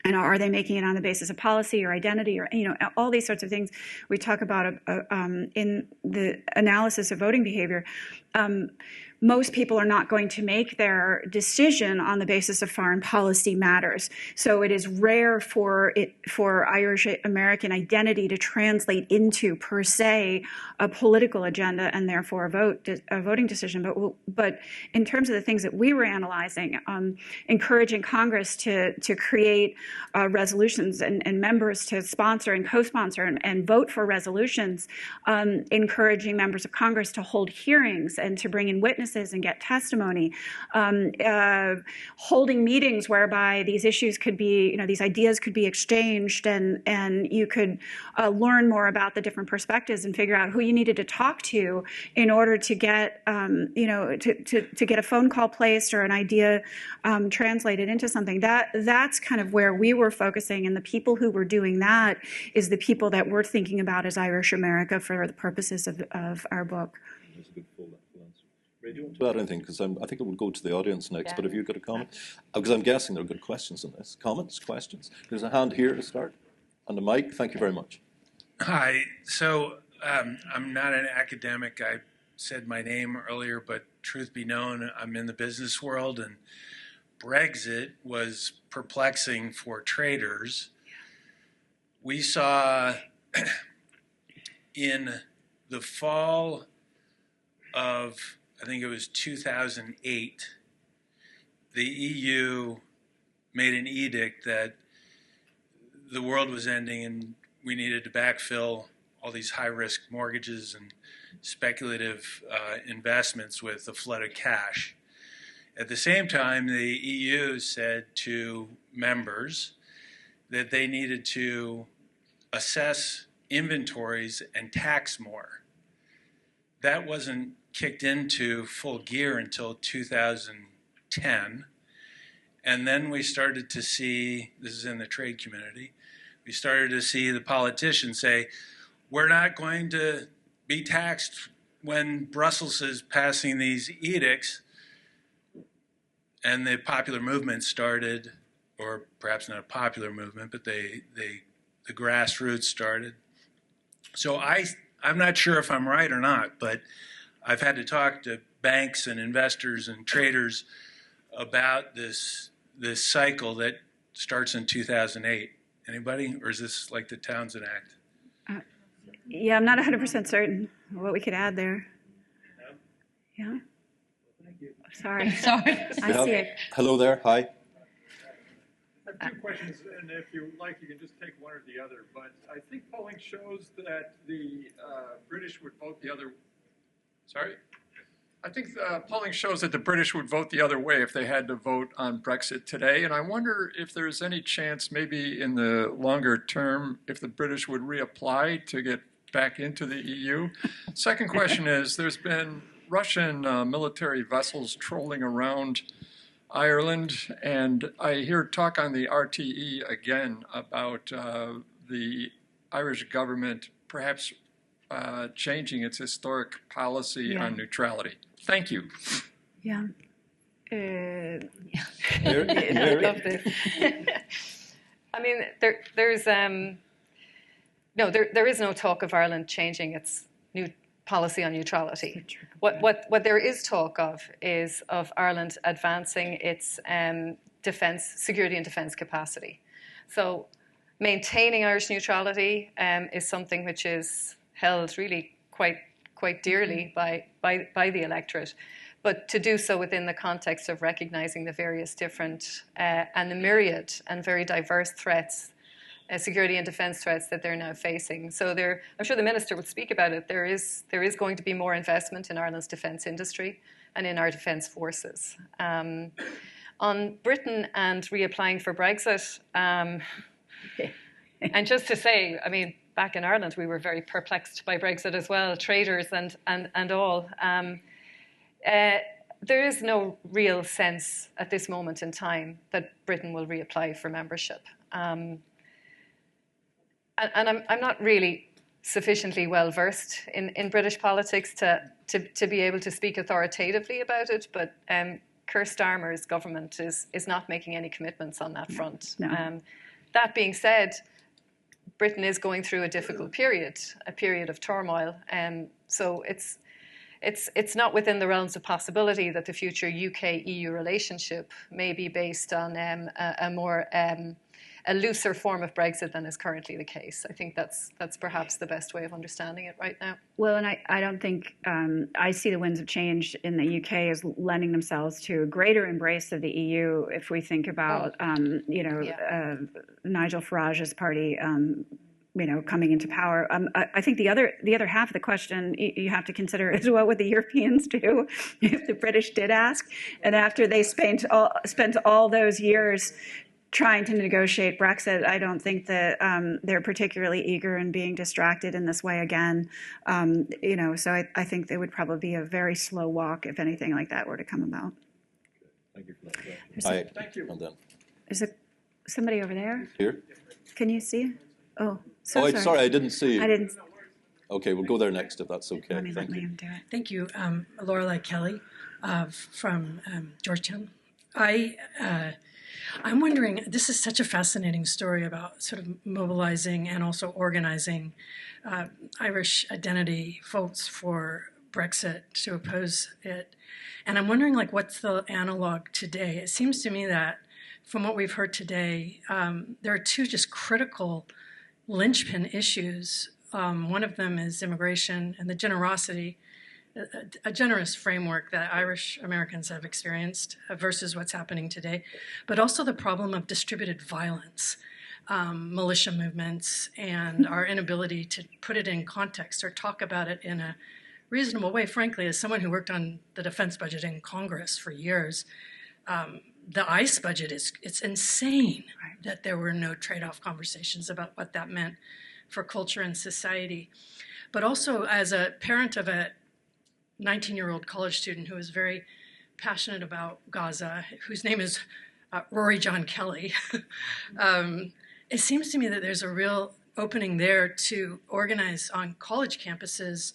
And are they making it on the basis of policy or identity, or all these sorts of things we talk about in the analysis of voting behavior. Most people are not going to make their decision on the basis of foreign policy matters. So it is rare for Irish American identity to translate into, per se, a political agenda and therefore a voting decision. But in terms of the things that we were analyzing, encouraging Congress to create resolutions and members to sponsor and co-sponsor and vote for resolutions, encouraging members of Congress to hold hearings and to bring in witnesses and get testimony, holding meetings whereby these issues could be, these ideas could be exchanged, and you could learn more about the different perspectives and figure out who you needed to talk to in order to get, to get a phone call placed or an idea translated into something. That's kind of where we were focusing, and the people who were doing that is the people that we're thinking about as Irish America for the purposes of our book. That's a good full answer. Ray, do you want to add anything? Because I think it will go to the audience next, but have you got a comment? Because I'm guessing there are good questions on this. Comments, questions? There's a hand here to start. On the mic, thank you very much. Hi. So I'm not an academic. I said my name earlier, but truth be known, I'm in the business world, and Brexit was perplexing for traders. We saw in the fall of, I think it was 2008, the EU made an edict that the world was ending and we needed to backfill all these high-risk mortgages and speculative investments with a flood of cash. At the same time, the EU said to members that they needed to assess inventories and tax more. That wasn't kicked into full gear until 2010. And then we started to see, this is in the trade community, we started to see the politicians say, we're not going to be taxed when Brussels is passing these edicts. And the popular movement started, or perhaps not a popular movement, but the grassroots started. So I'm not sure if I'm right or not, but I've had to talk to banks and investors and traders about this cycle that starts in 2008. Anybody? Or is this like the Townsend Act? Yeah, I'm not 100% certain what we could add there. No? Yeah. Thank you. Sorry. I see it. Hello there. Hi. I have two questions, and if you like, you can just take one or the other. But I think polling shows that the British would vote the other. Sorry? I think polling shows that the British would vote the other way if they had to vote on Brexit today. And I wonder if there's any chance, maybe in the longer term, if the British would reapply to get back into the EU? Second question is, there's been Russian military vessels trolling around Ireland, and I hear talk on the RTE again about the Irish government perhaps changing its historic policy on neutrality. Thank you. Yeah. I love this. I mean, there is no talk of Ireland changing its new policy on neutrality. What there is talk of is of Ireland advancing its security and defence capacity. So maintaining Irish neutrality is something which is held really quite dearly by the electorate. But to do so within the context of recognising the various different and the myriad and very diverse threats, security and defence threats that they're now facing. So I'm sure the Minister will speak about it. There is going to be more investment in Ireland's defence industry and in our defence forces. On Britain and reapplying for Brexit, and just to say, I mean, back in Ireland we were very perplexed by Brexit as well, traders and all. There is no real sense at this moment in time that Britain will reapply for membership. And I'm not really sufficiently well versed in British politics to be able to speak authoritatively about it, but Keir Starmer's government is not making any commitments on that front. No. That being said, Britain is going through a difficult period, a period of turmoil, so it's not within the realms of possibility that the future UK-EU relationship may be based on a looser form of Brexit than is currently the case. I think that's perhaps the best way of understanding it right now. Well, and I don't think I see the winds of change in the UK as lending themselves to a greater embrace of the EU. If we think about Nigel Farage's party, coming into power. I think the other half of the question you have to consider is what would the Europeans do if the British did ask, and after they spent all those years trying to negotiate Brexit, I don't think that they're particularly eager in being distracted in this way again. So I think it would probably be a very slow walk if anything like that were to come about. Thank you for that. Thank you. Well done. Is it somebody over there? Here? Can you see? Oh, sorry, I didn't see. I didn't. Okay, we'll go there next if that's okay. Let me Thank you. him do it. Thank you. Lorelei Kelly from Georgetown. I'm wondering, this is such a fascinating story about sort of mobilizing and also organizing Irish identity folks for Brexit to oppose it. And I'm wondering, what's the analog today? It seems to me that from what we've heard today, there are two just critical linchpin issues. One of them is immigration and the generosity, a generous framework that Irish Americans have experienced versus what's happening today, but also the problem of distributed violence, militia movements, and our inability to put it in context or talk about it in a reasonable way. Frankly, as someone who worked on the defense budget in Congress for years, the ICE budget it's insane that there were no trade-off conversations about what that meant for culture and society. But also as a parent of a 19-year-old college student who is very passionate about Gaza, whose name is Rory John Kelly, it seems to me that there's a real opening there to organize on college campuses,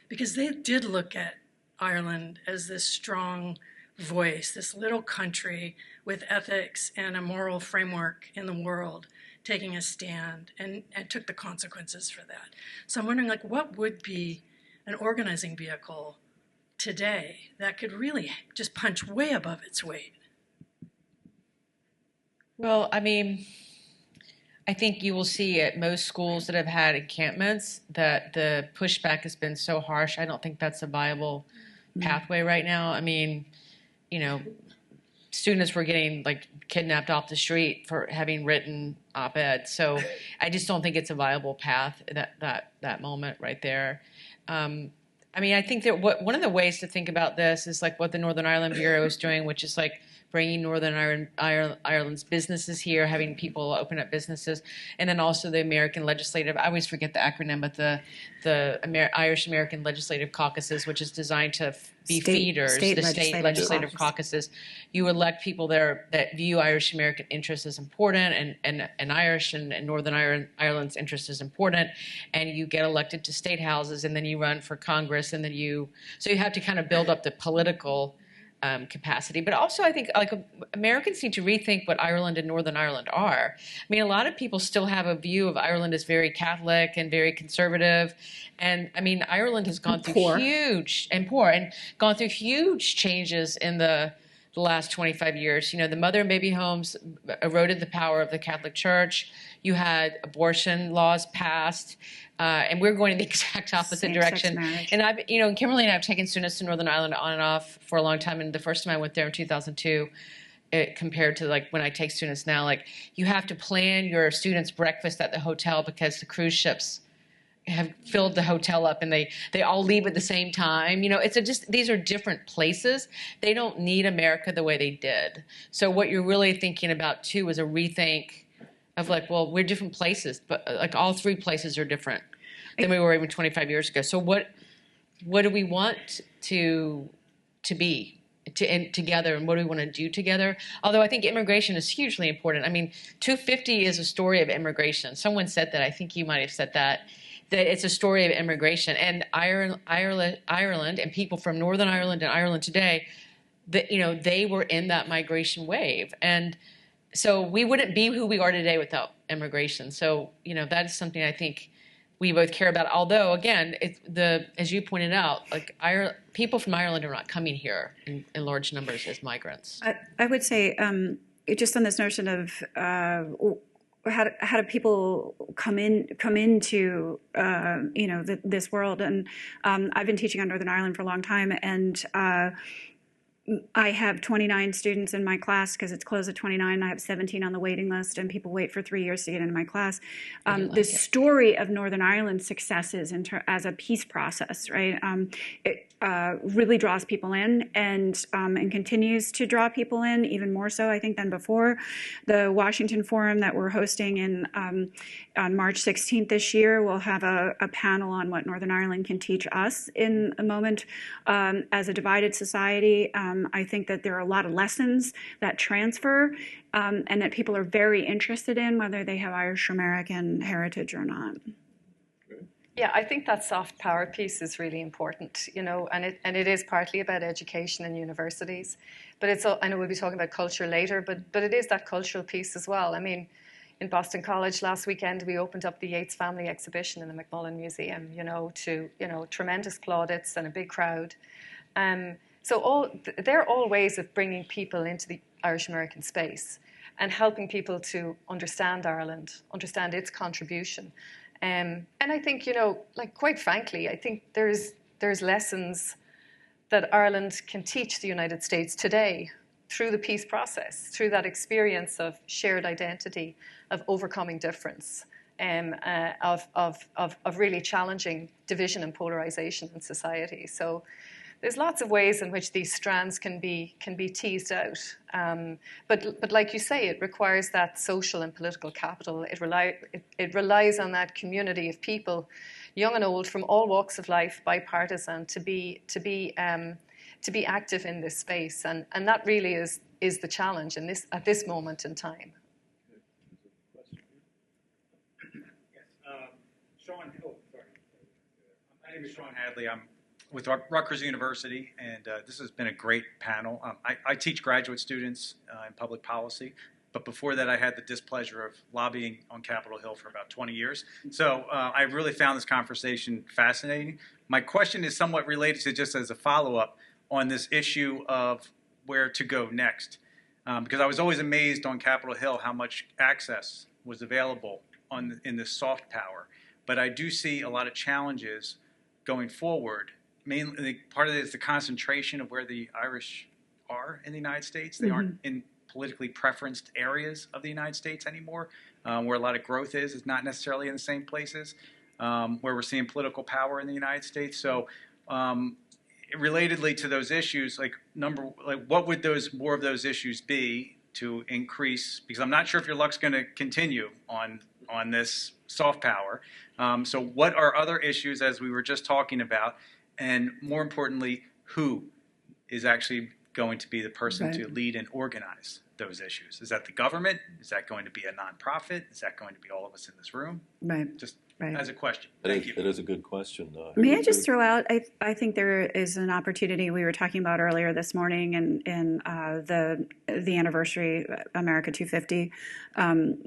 because they did look at Ireland as this strong voice, this little country with ethics and a moral framework in the world, taking a stand and took the consequences for that. So I'm wondering, what would be an organizing vehicle today that could really just punch way above its weight? Well, I mean, I think you will see at most schools that have had encampments that the pushback has been so harsh. I don't think that's a viable pathway right now. I mean, students were getting kidnapped off the street for having written op-eds. So I just don't think it's a viable path that moment right there. I mean, I think that one of the ways to think about this is what the Northern Ireland Bureau is doing, which is bringing Ireland's businesses here, having people open up businesses, and then also the American Legislative, I always forget the acronym, but the Irish American Legislative Caucuses, which is designed to be feeders, the state legislative caucuses. You elect people there that view Irish American interests as important, and Irish and Northern Ireland's interest is important, and you get elected to state houses, and then you run for Congress, and then so you have to kind of build up the political capacity. But also I think Americans need to rethink what Ireland and Northern Ireland are. I mean, a lot of people still have a view of Ireland as very Catholic and very conservative. And I mean, Ireland has gone through gone through huge changes in the last 25 years. You know, the mother and baby homes eroded the power of the Catholic Church. You had abortion laws passed. And we're going in the exact opposite direction. And Kimberly and I have taken students to Northern Ireland on and off for a long time. And the first time I went there in 2002, compared to like when I take students now, like you have to plan your students' breakfast at the hotel because the cruise ships have filled the hotel up and they all leave at the same time. You know, these are different places. They don't need America the way they did. So what you're really thinking about too is a rethink of like, well, we're different places, but like all three places are different than we were even 25 years ago. So what do we want to be together, and what do we want to do together? Although I think immigration is hugely important. I mean, 250 is a story of immigration. Someone said that. I think you might have said that it's a story of immigration. And Ireland and people from Northern Ireland and Ireland today, they were in that migration wave. And so we wouldn't be who we are today without immigration. So, that is something I think we both care about. Although, again, as you pointed out, like people from Ireland are not coming here in large numbers as migrants. I would say, just on this notion of how do people come into this world, and I've been teaching on Northern Ireland for a long time, and I have 29 students in my class because it's closed at 29. I have 17 on the waiting list, and people wait for 3 years to get into my class. The story of Northern Ireland's successes as a peace process, right? It really draws people in and continues to draw people in even more so, I think, than before. The Washington Forum that we're hosting on March 16th this year will have a panel on what Northern Ireland can teach us in a moment as a divided society. I think that there are a lot of lessons that transfer and that people are very interested in, whether they have Irish American heritage or not. Yeah, I think that soft power piece is really important, and it is partly about education and universities. But I know we'll be talking about culture later, but it is that cultural piece as well. I mean, in Boston College last weekend, we opened up the Yates Family Exhibition in the Macmillan Museum, to tremendous plaudits and a big crowd. So they're all ways of bringing people into the Irish American space and helping people to understand Ireland, understand its contribution. And I think, quite frankly, I think there's lessons that Ireland can teach the United States today through the peace process, through that experience of shared identity, of overcoming difference, of really challenging division and polarization in society. So there's lots of ways in which these strands can be teased out. But like you say, it requires that social and political capital. It relies on that community of people, young and old, from all walks of life, bipartisan, to be active in this space. And that really is the challenge at this moment in time. Sean, sorry. My name is Sean Hadley. I'm with Rutgers University, and this has been a great panel. I teach graduate students in public policy, but before that I had the displeasure of lobbying on Capitol Hill for about 20 years. So I really found this conversation fascinating. My question is somewhat related to, just as a follow-up, on this issue of where to go next. Because I was always amazed on Capitol Hill how much access was available in this soft power. But I do see a lot of challenges going forward. Mainly, part of it is the concentration of where the Irish are in the United States. They aren't in politically preferenced areas of the United States anymore. Where a lot of growth is not necessarily in the same places where we're seeing political power in the United States. So relatedly to those issues, what would more of those issues be to increase? Because I'm not sure if your luck's going to continue on this soft power. So what are other issues, as we were just talking about, and more importantly, who is actually going to be the person to lead and organize those issues? Is that the government? Is that going to be a nonprofit? Is that going to be all of us in this room? Right. Just as a question. It is a good question. May I just throw out, I think there is an opportunity we were talking about earlier this morning in the anniversary, America 250,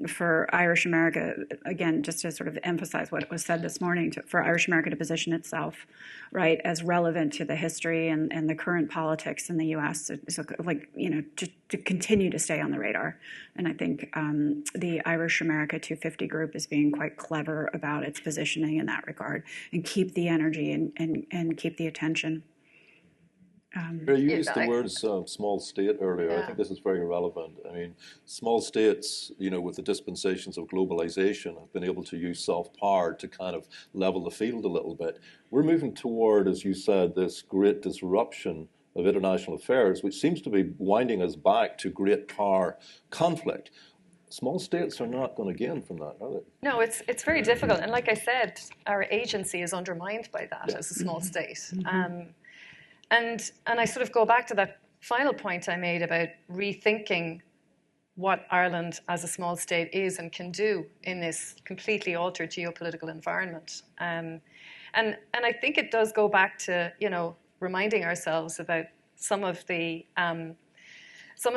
for Irish America, again, just to sort of emphasize what was said this morning, for Irish America to position itself, right, as relevant to the history and the current politics in the U.S., so to continue to stay on the radar. And I think the Irish America 250 group is being quite clever about its positioning in that regard, and keep the energy and keep the attention. You used the words small state earlier. I think this is very relevant. I mean, small states, with the dispensations of globalization, have been able to use soft power to kind of level the field a little bit. We're moving toward, as you said, this great disruption of international affairs, which seems to be winding us back to great power conflict. Small states are not going to gain from that, are they? No, it's very difficult. And like I said, our agency is undermined by that as a small state. And I sort of go back to that final point I made about rethinking what Ireland as a small state is and can do in this completely altered geopolitical environment. And I think it does go back to, reminding ourselves about some of the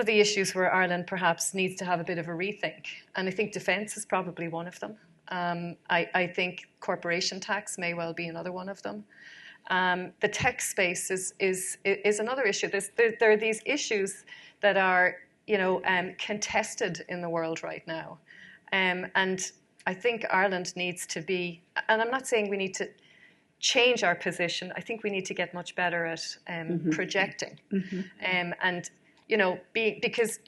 issues where Ireland perhaps needs to have a bit of a rethink. And I think defence is probably one of them. I think corporation tax may well be another one of them. The tech space is another issue. There are these issues that are, contested in the world right now. And I think Ireland needs to be, and I'm not saying we need to change our position. I think we need to get much better at projecting. Because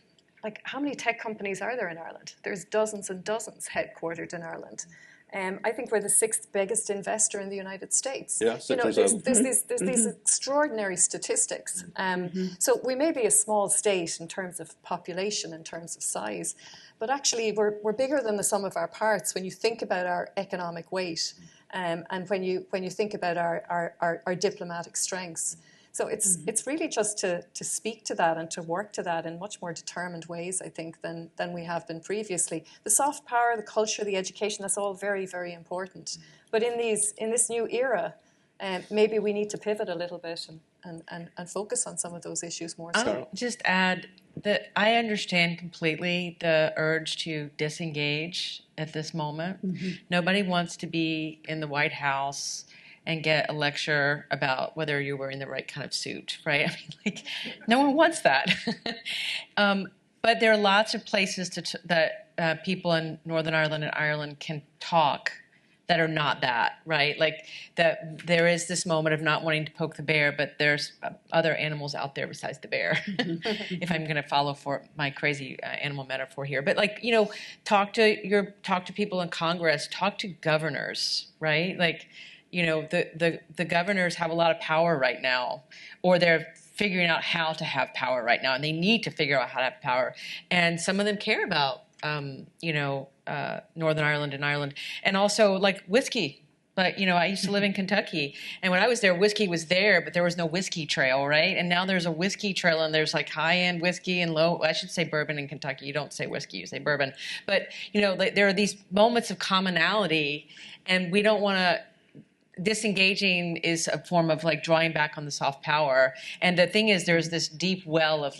how many tech companies are there in Ireland? There's dozens and dozens headquartered in Ireland. I think we're the 6th biggest investor in the United States. Yeah, 6 or 7. There's these extraordinary statistics. So we may be a small state in terms of population, in terms of size, but actually we're bigger than the sum of our parts when you think about our economic weight, and when you think about our diplomatic strengths. So it's really just to speak to that and to work to that in much more determined ways, I think, than we have been previously. The soft power, the culture, the education, that's all very, very important. But in this new era, maybe we need to pivot a little bit and focus on some of those issues more. I'll just add that I understand completely the urge to disengage at this moment. Nobody wants to be in the White House and get a lecture about whether you're wearing the right kind of suit, right? I mean, no one wants that. But there are lots of places that people in Northern Ireland and Ireland can talk that are not that, right? Like that there is this moment of not wanting to poke the bear, but there's other animals out there besides the bear, if I'm going to follow for my crazy animal metaphor here. But talk to people in Congress, talk to governors, right? The governors have a lot of power right now, or they're figuring out how to have power right now, and they need to figure out how to have power. And some of them care about, Northern Ireland and Ireland, and also whiskey. But I used to live in Kentucky, and when I was there, whiskey was there, but there was no whiskey trail, right? And now there's a whiskey trail, and there's high-end whiskey and I should say bourbon in Kentucky. You don't say whiskey, you say bourbon. But there are these moments of commonality, and we don't want to. Disengaging is a form of drawing back on the soft power. And the thing is, there's this deep well of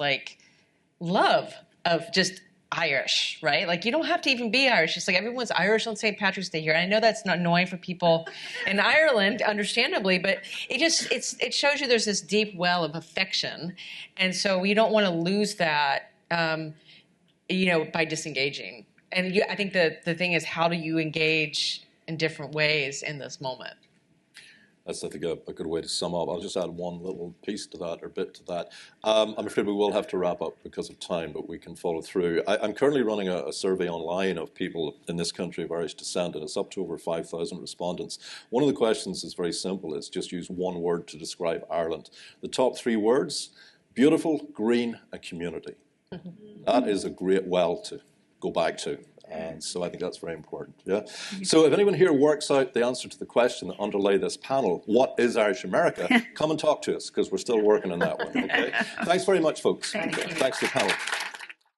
love of just Irish, right? You don't have to even be Irish. It's everyone's Irish on St. Patrick's Day here. And I know that's not annoying for people in Ireland, understandably, but it shows you there's this deep well of affection. And so we don't want to lose that, by disengaging. And I think the thing is, how do you engage in different ways in this moment? That's, I think, a good way to sum up. I'll just add one little piece to that, or bit to that. I'm afraid we will have to wrap up because of time, but we can follow through. I'm currently running a survey online of people in this country of Irish descent, and it's up to over 5,000 respondents. One of the questions is very simple. It's just use one word to describe Ireland. The top 3 words: beautiful, green, and community. That is a great well to go back to. And so I think that's very important. Yeah. So if anyone here works out the answer to the question that underlay this panel, what is Irish America, come and talk to us, because we're still working on that one. Okay. Thanks very much, folks. Thank you. Thanks to the panel.